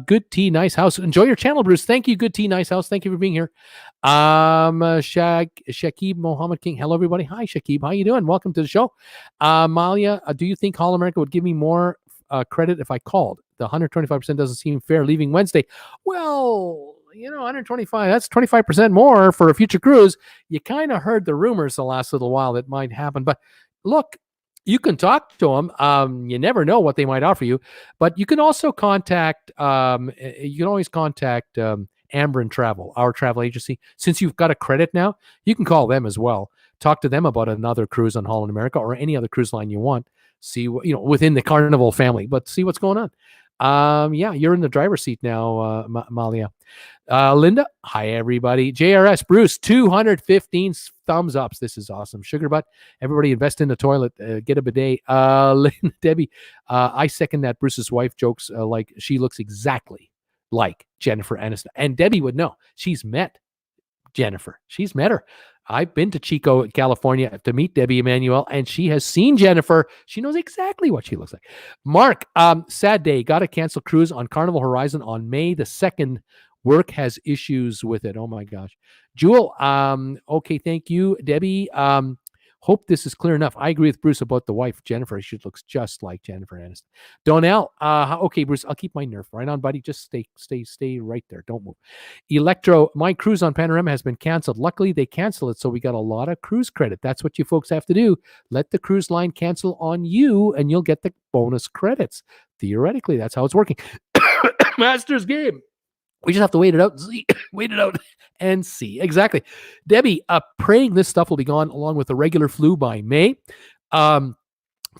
[SPEAKER 1] Good Tea, Nice House. Enjoy your channel, Bruce. Thank you, Good Tea, Nice House. Thank you for being here. Shakib Mohammed King. Hello, everybody. Hi, Shakib. How you doing? Welcome to the show. Malia, do you think All America would give me more credit if I called? The 125% doesn't seem fair leaving Wednesday. Well, 125, that's 25% more for a future cruise. You kind of heard the rumors the last little while that might happen. But look, you can talk to them. You never know what they might offer you. But you can also contact, Amber and Travel, our travel agency. Since you've got a credit now, you can call them as well. Talk to them about another cruise on Holland America or any other cruise line you want. See what, within the Carnival family, but see what's going on. You're in the driver's seat now, Malia. Linda, hi everybody. JRS Bruce, 215 thumbs ups. This is awesome. Sugar butt, everybody invest in the toilet. Get a bidet. Linda, Debbie, I second that. Bruce's wife jokes like she looks exactly like Jennifer Aniston, and Debbie would know. She's met Jennifer. She's met her. I've been to Chico, California to meet Debbie Emanuel, and she has seen Jennifer. She knows exactly what she looks like. Mark, sad day. Got to cancel cruise on Carnival Horizon on May the 2nd. Work has issues with it. Oh, my gosh. Jewel, okay, thank you. Debbie, hope this is clear enough. I agree with Bruce about the wife, Jennifer. She looks just like Jennifer Aniston. Donnell, okay, Bruce, I'll keep my nerve. Right on, buddy. Just stay right there. Don't move. Electro, my cruise on Panorama has been canceled. Luckily, they canceled it, so we got a lot of cruise credit. That's what you folks have to do. Let the cruise line cancel on you, and you'll get the bonus credits. Theoretically, that's how it's working. Master's game. We just have to wait it out and see. Wait it out and see. Exactly. Debbie, praying this stuff will be gone along with the regular flu by May.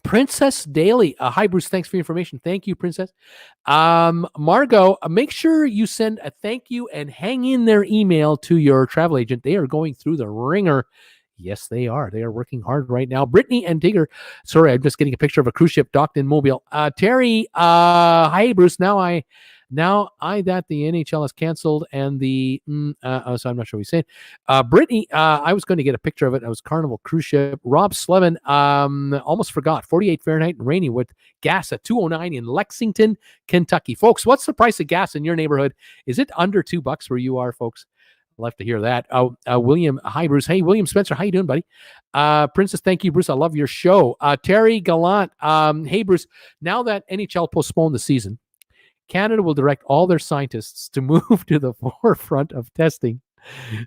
[SPEAKER 1] Princess Daly. Hi, Bruce. Thanks for your information. Thank you, Princess. Margot, make sure you send a thank you and hang in their email to your travel agent. They are going through the ringer. Yes, they are. They are working hard right now. Brittany and Tigger. Sorry, I'm just getting a picture of a cruise ship docked in Mobile. Terry, hi, Bruce. Now that the NHL has canceled and the so I'm not sure what he's saying. Brittany, I was going to get a picture of it. It was Carnival cruise ship. Rob Slevin, almost forgot. 48 Fahrenheit and rainy with gas at 209 in Lexington, Kentucky. Folks, what's the price of gas in your neighborhood? Is it under $2 where you are, folks? I'd love to hear that. William, hi, Bruce. Hey, William Spencer, how you doing, buddy? Princess, thank you, Bruce. I love your show. Terry Gallant, hey, Bruce. Now that NHL postponed the season, Canada will direct all their scientists to move to the forefront of testing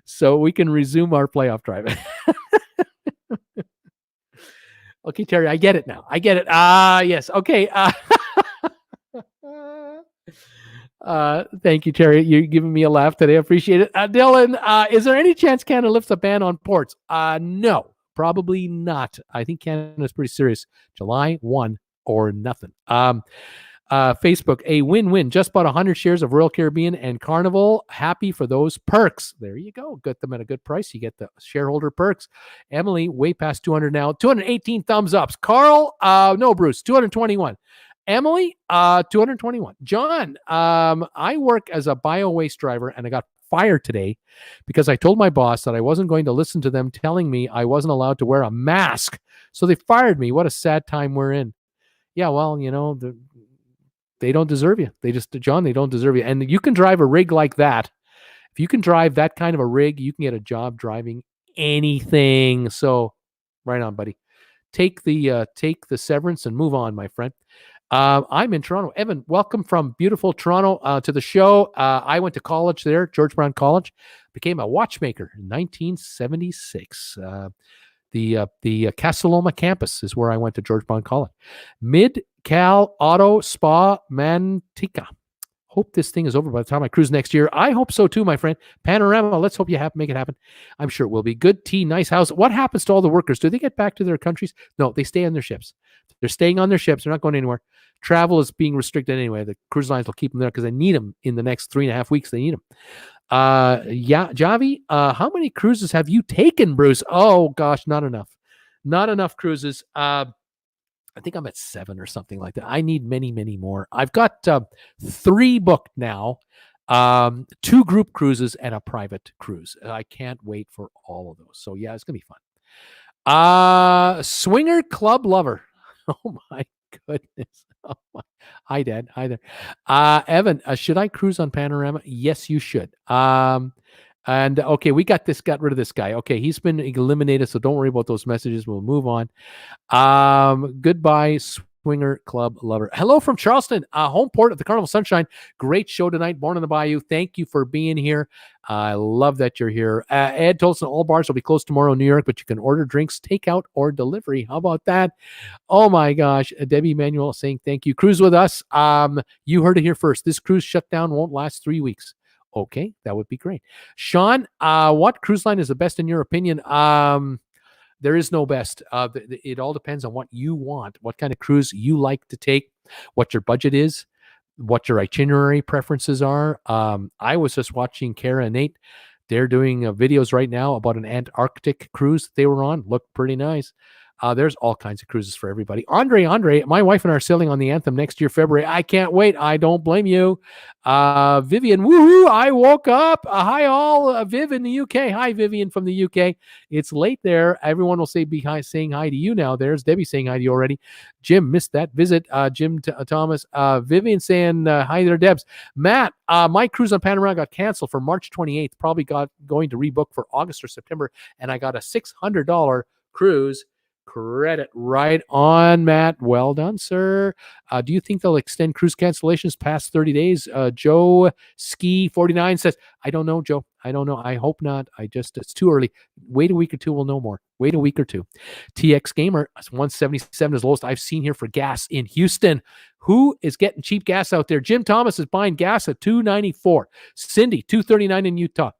[SPEAKER 1] so we can resume our playoff drive. Okay, Terry, I get it now. I get it. Yes. Okay. Thank you, Terry. You're giving me a laugh today. I appreciate it. Dylan, is there any chance Canada lifts a ban on ports? No, probably not. I think Canada is pretty serious. July 1 or nothing. Facebook, a win-win. Just bought 100 shares of Royal Caribbean and Carnival. Happy for those perks. There you go. Get them at a good price. You get the shareholder perks. Emily, way past 200 now. 218 thumbs ups. Carl, no, Bruce, 221. Emily, 221. John, I work as a bio waste driver, and I got fired today because I told my boss that I wasn't going to listen to them telling me I wasn't allowed to wear a mask. So they fired me. What a sad time we're in. Yeah, well, they don't deserve you. They don't deserve you. And you can drive a rig like that. If you can drive that kind of a rig, you can get a job driving anything. So right on, buddy. Take the severance and move on, my friend. I'm in Toronto. Evan, welcome from beautiful Toronto to the show. I went to college there, George Brown College, became a watchmaker in 1976. The Casaloma campus is where I went to George Brown College. Mid-Cal Auto Spa Manteca. Hope this thing is over by the time I cruise next year. I hope so too, my friend. Panorama, let's hope you make it happen. I'm sure it will be. Good tea, nice house. What happens to all the workers? Do they get back to their countries? No, they stay on their ships. They're staying on their ships. They're not going anywhere. Travel is being restricted anyway. The cruise lines will keep them there because they need them in the next 3.5 weeks. They need them. Javi, how many cruises have you taken, Bruce? Oh gosh, not enough. Not enough cruises. I think I'm at 7 or something like that. I need many, many more. I've got 3 booked now, 2 group cruises and a private cruise. I can't wait for all of those. So yeah, it's gonna be fun. Swinger club lover. Oh my goodness. Oh my. Hi, Dad. Hi there. Evan, should I cruise on Panorama? Yes, you should. And okay, got rid of this guy. Okay, he's been eliminated, so don't worry about those messages. We'll move on. Goodbye, Swinger Club lover. Hello from Charleston, home port of the Carnival Sunshine. Great show tonight, Born on the Bayou. Thank you for being here. I love that you're here. Ed told us all bars will be closed tomorrow in New York, but you can order drinks, takeout, or delivery. How about that? Oh my gosh. Debbie Manuel saying thank you. Cruise with us. You heard it here first. This cruise shutdown won't last 3 weeks. Okay, that would be great. Sean, what cruise line is the best in your opinion? There is no best. It all depends on what you want, what kind of cruise you like to take, what your budget is, what your itinerary preferences are. I was just watching Kara and Nate. They're doing videos right now about an Antarctic cruise they were on. Looked pretty nice. There's all kinds of cruises for everybody. Andre, my wife and I are sailing on the Anthem next year, February. I can't wait. I don't blame you. Vivian, woohoo, I woke up. Hi all. Viv in the UK. Hi, Vivian from the UK. It's late there. Everyone will be saying hi to you now. There's Debbie saying hi to you already. Jim missed that visit. Jim Thomas. Vivian saying hi there, Debs. Matt, my cruise on Panorama got canceled for March 28th. Probably going to rebook for August or September. And I got a $600 cruise credit. Right on, Matt. Well done, sir. Do you think they'll extend cruise cancellations past 30 days? Joe Ski 49 says, I don't know, Joe. I don't know. I hope not. It's too early. Wait a week or two. We'll know more. Wait a week or two. TX Gamer, 177 is the lowest I've seen here for gas in Houston. Who is getting cheap gas out there? Jim Thomas is buying gas at $2.94. Cindy, $2.39 in Utah.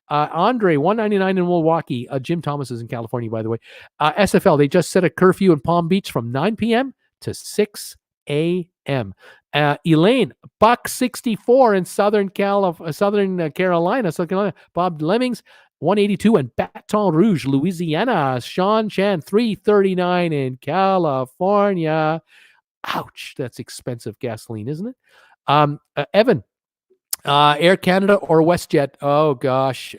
[SPEAKER 1] Andre, $1.99 in Milwaukee. Jim Thomas is in California, by the way. SFL, they just set a curfew in Palm Beach from 9 p.m. to 6 a.m. Elaine, $1.64 in Southern Carolina. Bob Lemmings, $1.82 in Baton Rouge, Louisiana. Sean Chan, $3.39 in California. Ouch, that's expensive gasoline, isn't it? Evan, Air Canada or WestJet? Oh gosh.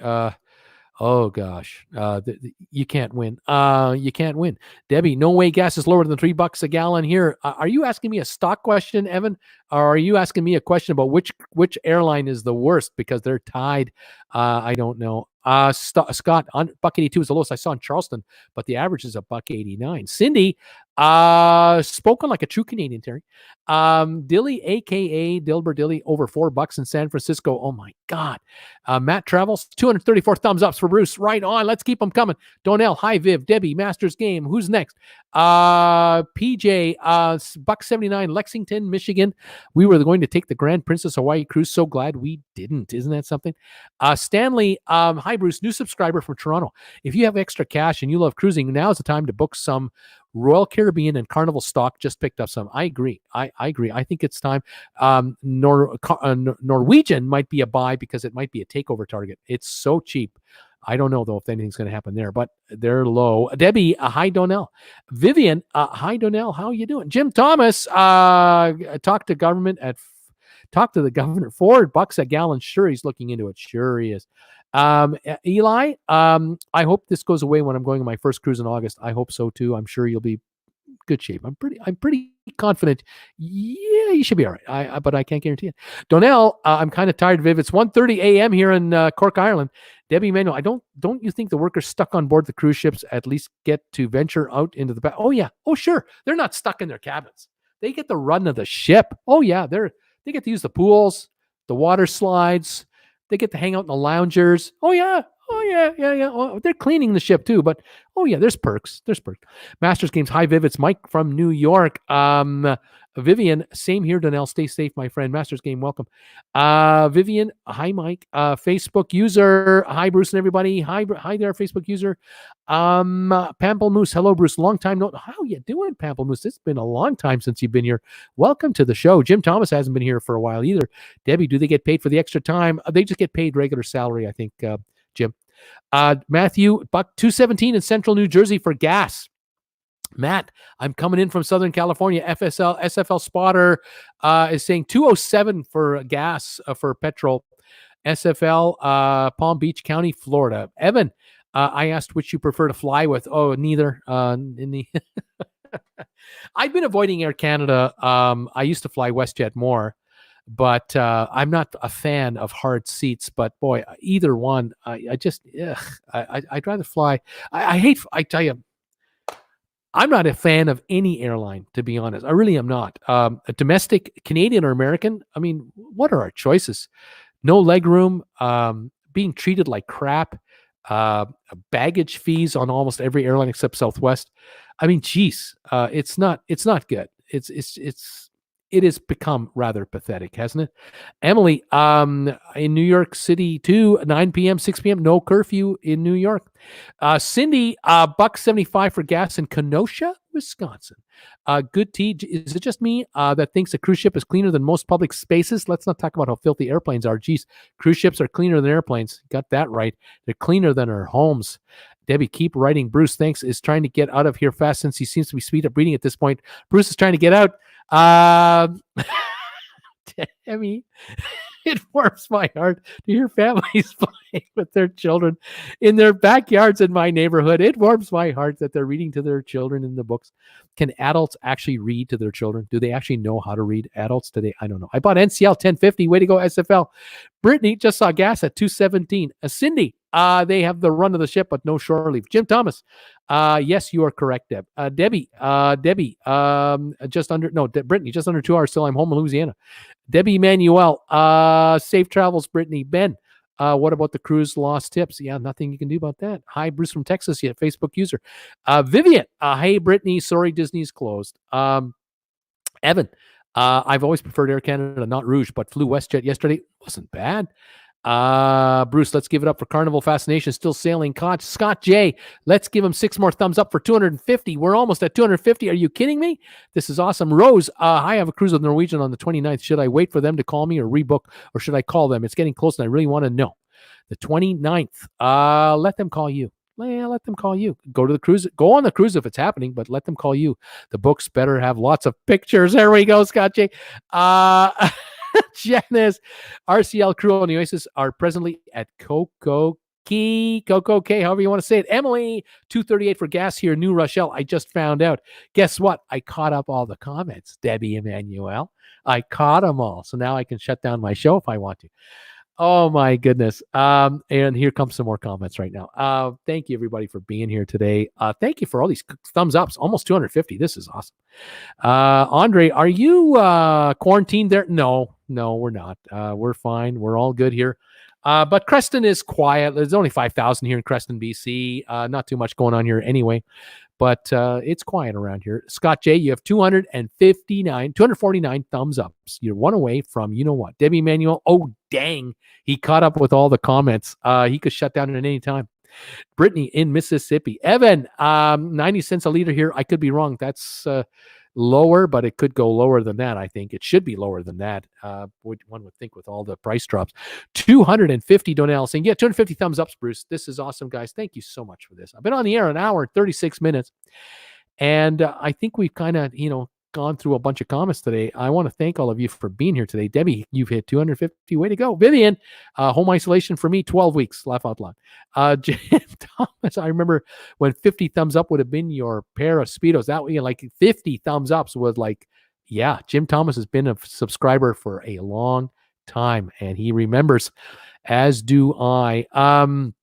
[SPEAKER 1] You can't win. You can't win. Debbie, no way gas is lower than $3 a gallon here. Are you asking me a stock question, Evan? Or are you asking me a question about which airline is the worst because they're tied? I don't know. Scott, $1.82 is the lowest I saw in Charleston, but the average is $1.89. Cindy, spoken like a true Canadian, Terry. Dilly, aka Dilber Dilly, over $4 in San Francisco. Oh my God. Matt Travels, 234 thumbs ups for Bruce. Right on. Let's keep them coming. Donnell, hi Viv, Debbie, Masters Game. Who's next? PJ, $1.79, Lexington, Michigan. We were going to take the Grand Princess Hawaii cruise. So glad we didn't. Isn't that something? Stanley, hi Bruce, new subscriber from Toronto. If you have extra cash and you love cruising, now is the time to book some Royal Caribbean and Carnival stock just picked up some. I agree. I agree. I think it's time. Norwegian might be a buy because it might be a takeover target. It's so cheap. I don't know, though, if anything's going to happen there, but they're low. Debbie, hi, Donnell. Vivian, hi, Donnell. How you doing? Jim Thomas, talk to the governor, $4 a gallon. Sure, he's looking into it. Sure he is. Eli, I hope this goes away when I'm going on my first cruise in August. I hope so, too. I'm sure you'll be good shape. I'm pretty confident. Yeah, you should be all right. But I can't guarantee it. Donnell, I'm kind of tired, Viv. It's 1:30 a.m. here in Cork, Ireland. Debbie Manuel, don't you think the workers stuck on board the cruise ships at least get to venture out into the back? Oh yeah. Oh sure. They're not stuck in their cabins. They get the run of the ship. Oh yeah. They get to use the pools, the water slides. They get to hang out in the loungers. Oh yeah. Oh yeah. Oh, they're cleaning the ship too, but oh yeah, there's perks. Masters Games. Hi, Viv. It's Mike from New York. Vivian, same here, Donnell. Stay safe, my friend. Masters Game, welcome. Vivian, hi, Mike. Facebook user, hi, Bruce and everybody. Hi there, Facebook user. Pamplemousse, hello, Bruce. Long time no. How you doing, Pamplemousse? It's been a long time since you've been here. Welcome to the show. Jim Thomas hasn't been here for a while either. Debbie, do they get paid for the extra time? They just get paid regular salary, I think, Jim. Matthew, $2.17 in Central New Jersey for gas. Matt, I'm coming in from Southern California. SFL Spotter is saying $2.07 for gas for petrol. SFL Palm Beach County, Florida. Evan, I asked which you prefer to fly with. Oh, neither. I've been avoiding Air Canada. I used to fly WestJet more, but I'm not a fan of hard seats. But boy, either one, I'd rather fly. I tell you, I'm not a fan of any airline, to be honest. I really am not. A domestic, Canadian or American, I mean, what are our choices? No legroom, being treated like crap, baggage fees on almost every airline except Southwest. I mean, geez, it's not good. It has become rather pathetic, hasn't it? Emily, in New York City too, 9 p.m., 6 p.m., no curfew in New York. Cindy, $1.75 for gas in Kenosha, Wisconsin. Good tea. Is it just me that thinks a cruise ship is cleaner than most public spaces? Let's not talk about how filthy airplanes are. Geez, cruise ships are cleaner than airplanes. Got that right. They're cleaner than our homes. Debbie, keep writing. Bruce, thanks, is trying to get out of here fast since he seems to be sweet at reading at this point. Bruce is trying to get out. Debbie, it warms my heart to hear families playing with their children in their backyards in my neighborhood. It warms my heart that they're reading to their children in the books. Can adults actually read to their children? Do they actually know how to read? Adults today? I don't know. I bought NCL 1050. Way to go, SFL. Brittany just saw gas at $2.17. Cindy, they have the run of the ship, but no shore leave. Jim Thomas, yes, you are correct, Deb. Debbie, Brittany, just under 2 hours till I'm home in Louisiana. Debbie Manuel, safe travels, Brittany. Ben, what about the cruise lost tips? Yeah, nothing you can do about that. Hi, Bruce from Texas, yet Facebook user. Vivian, hey, Brittany, sorry, Disney's closed. Evan, I've always preferred Air Canada, not Rouge, but flew WestJet yesterday. Wasn't bad. Bruce, let's give it up for Carnival Fascination. Still sailing. Scott J, let's give him 6 more thumbs up for 250. We're almost at 250. Are you kidding me? This is awesome. Rose, I have a cruise with Norwegian on the 29th. Should I wait for them to call me or rebook, or should I call them? It's getting close and I really want to know. The 29th. Let them call you. Yeah, let them call you. Go to the cruise. Go on the cruise if it's happening, but let them call you. The books better have lots of pictures. There we go, Scott J. Janice, RCL crew on the Oasis are presently at Coco Key, however you want to say it. Emily, 238 for gas here, New Rochelle. I just found out. Guess what? I caught up all the comments, Debbie Emmanuel. I caught them all. So now I can shut down my show if I want to. Oh my goodness. And here comes some more comments right now. Thank you everybody for being here today. Thank you for all these thumbs ups, almost 250. This is awesome. Andre, are you quarantined there? No, we're not. We're fine. We're all good here. But Creston is quiet. There's only 5,000 here in Creston, BC. Not too much going on here anyway, but it's quiet around here. Scott J, you have 249 thumbs ups. You're one away from, you know what? Debbie Manuel, oh, dang. He caught up with all the comments. He could shut down at any time. Brittany in Mississippi. Evan, 90 cents a liter here. I could be wrong. That's lower, but it could go lower than that. I think it should be lower than that. One would think with all the price drops. 250 Donnell saying, yeah, 250 thumbs ups, Bruce. This is awesome, guys. Thank you so much for this. I've been on the air an hour and 36 minutes. And I think we've kind of, gone through a bunch of comments today. I want to thank all of you for being here today. Debbie, you've hit 250. Way to go. Vivian, home isolation for me, 12 weeks. Laugh out loud. Jim Thomas, I remember when 50 thumbs up would have been your pair of Speedos. That way, like 50 thumbs ups was like, yeah, Jim Thomas has been a subscriber for a long time, and he remembers, as do I. Matter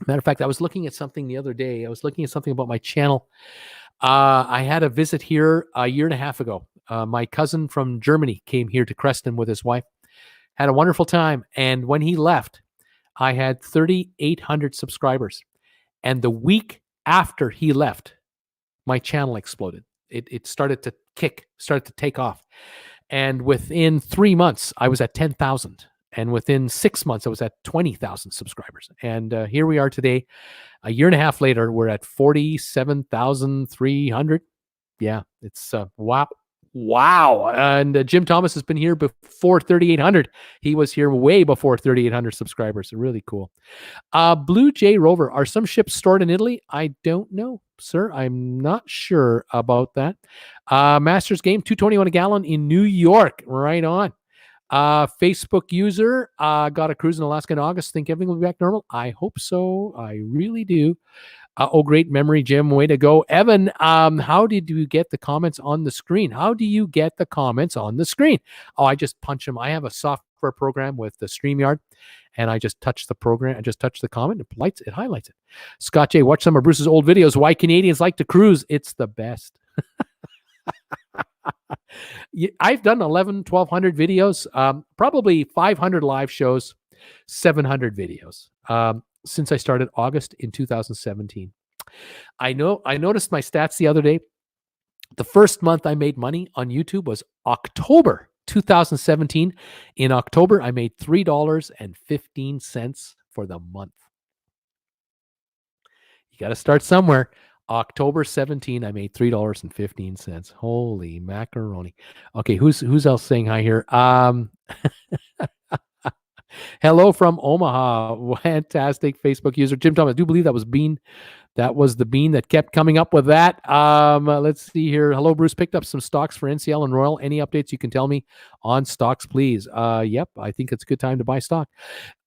[SPEAKER 1] of fact, I was looking at something the other day. I was looking at something about my channel. I had a visit here a year and a half ago. My cousin from Germany came here to Creston with his wife. Had a wonderful time. And when he left, I had 3,800 subscribers. And the week after he left, my channel exploded. It started to started to take off. And within 3 months, I was at 10,000. And within 6 months, I was at 20,000 subscribers. And here we are today. A year and a half later, we're at 47,300. Yeah, it's wow. Wow. And Jim Thomas has been here before 3,800. He was here way before 3,800 subscribers. Really cool. Blue Jay Rover, are some ships stored in Italy? I don't know, sir. I'm not sure about that. Masters game, $2.21 a gallon in New York. Right on. Facebook user, got a cruise in Alaska in August. Think everything will be back normal? I hope so. I really do. Oh, great memory, Jim. Way to go. Evan, how did you get the comments on the screen? How do you get the comments on the screen? Oh, I just punch them. I have a software program with the StreamYard, and I just touch the program. I just touch the comment. It highlights it. Scott J, watch some of Bruce's old videos. Why Canadians like to cruise. It's the best. I've done 1,200 videos, probably 500 live shows, 700 videos since I started August in 2017. I noticed my stats the other day. The first month I made money on YouTube was October 2017. In October, I made $3.15 for the month. You got to start somewhere. October 17, I made $3.15. Holy macaroni. Okay, who's else saying hi here? Hello from Omaha. Fantastic Facebook user. Jim Thomas, I do believe that was Bean. That was the Bean that kept coming up with that. Let's see here. Hello, Bruce. Picked up some stocks for NCL and Royal. Any updates you can tell me on stocks, please? Yep, I think it's a good time to buy stock.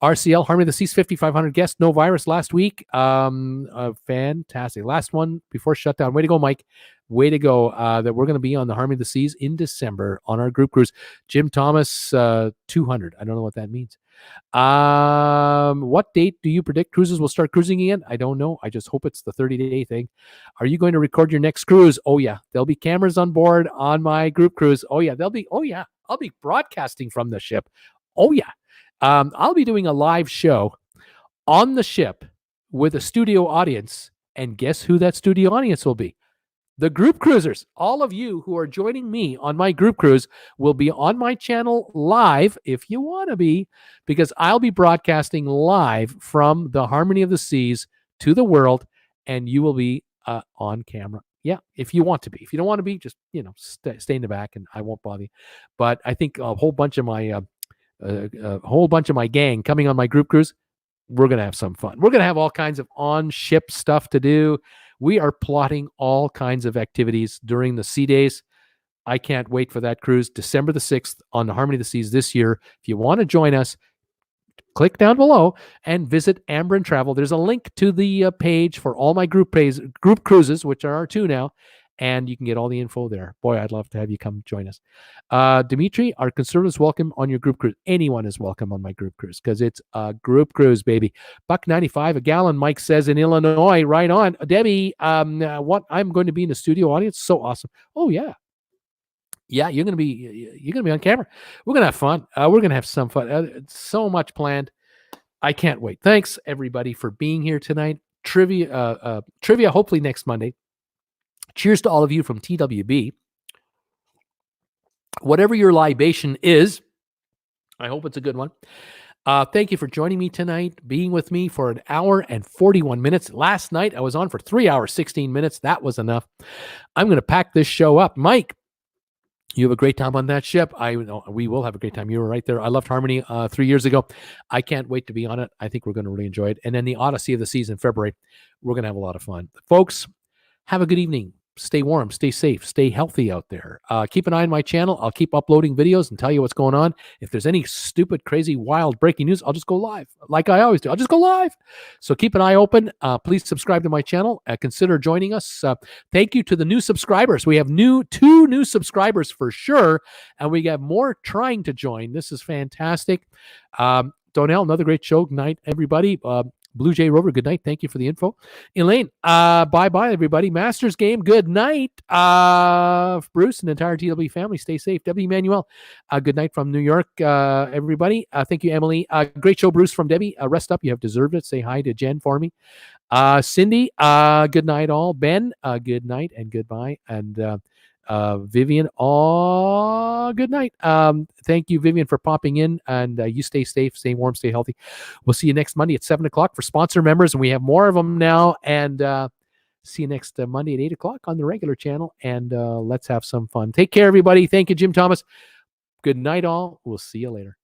[SPEAKER 1] RCL, Harmony of the Seas, 5,500 guests. No virus last week. Fantastic. Last one before shutdown. Way to go, Mike. Way to go. That we're going to be on the Harmony of the Seas in December on our group cruise. Jim Thomas, 200. I don't know what that means. What date do you predict cruises will start cruising again? I don't know. I just hope it's the 30-day thing. Are you going to record your next cruise? Oh yeah, there'll be cameras on board on my group cruise. Oh yeah, I'll be broadcasting from the ship. Oh yeah. I'll be doing a live show on the ship with a studio audience, and guess who that studio audience will be? The group cruisers. All of you who are joining me on my group cruise will be on my channel live if you want to be, because I'll be broadcasting live from the Harmony of the Seas to the world, and you will be on camera. Yeah, if you want to be. If you don't want to be, just stay in the back, and I won't bother you. But I think a whole bunch of my gang coming on my group cruise. We're gonna have some fun. We're gonna have all kinds of on-ship stuff to do. We are plotting all kinds of activities during the sea days. I can't wait for that cruise, December the 6th on the Harmony of the Seas this year. If you want to join us, click down below and visit Amber and Travel. There's a link to the page for all my group cruises, which are 2 now, and you can get all the info there. Boy, I'd love to have you come join us. Dimitri, are conservatives welcome on your group cruise? Anyone is welcome on my group cruise because it's a group cruise, baby. $1.95 a gallon, Mike says in Illinois. Right on. Debbie, what I'm going to be in the studio audience. So awesome. Oh yeah. Yeah, you're gonna be on camera. We're gonna have fun. We're gonna have some fun. So much planned. I can't wait. Thanks everybody for being here tonight. Trivia hopefully next Monday. Cheers to all of you from TWB. Whatever your libation is, I hope it's a good one. Thank you for joining me tonight, being with me for an hour and 41 minutes. Last night, I was on for 3 hours, 16 minutes. That was enough. I'm going to pack this show up. Mike, you have a great time on that ship. We will have a great time. You were right there. I loved Harmony 3 years ago. I can't wait to be on it. I think we're going to really enjoy it. And then the Odyssey of the Seas in February, we're going to have a lot of fun. Folks, have a good evening. Stay warm, stay safe, stay healthy out there. Keep an eye on my channel. I'll keep uploading videos and tell you what's going on. If there's any stupid, crazy, wild breaking news, I'll just go live like I always do. I'll just go live. So keep an eye open. Please subscribe to my channel. Consider joining us. Thank you to the new subscribers. We have two new subscribers for sure, and we got more trying to join. This is fantastic. Donnell, another great show. Good night, everybody. Blue Jay Rover, good night. Thank you for the info. Elaine, bye-bye, everybody. Masters game, good night. Bruce and the entire TWB family, stay safe. Debbie Emmanuel, good night from New York, everybody. Thank you, Emily. Great show, Bruce, from Debbie. Rest up. You have deserved it. Say hi to Jen for me. Cindy, good night, all. Ben, good night and goodbye. And Vivian, good night. Thank you, Vivian, for popping in, and you stay safe, stay warm, stay healthy. We'll see you next Monday at 7 o'clock for sponsor members, and we have more of them now. And see you next Monday at 8 o'clock on the regular channel, and let's have some fun. Take care, everybody. Thank you, Jim Thomas. Good night, all. We'll see you later.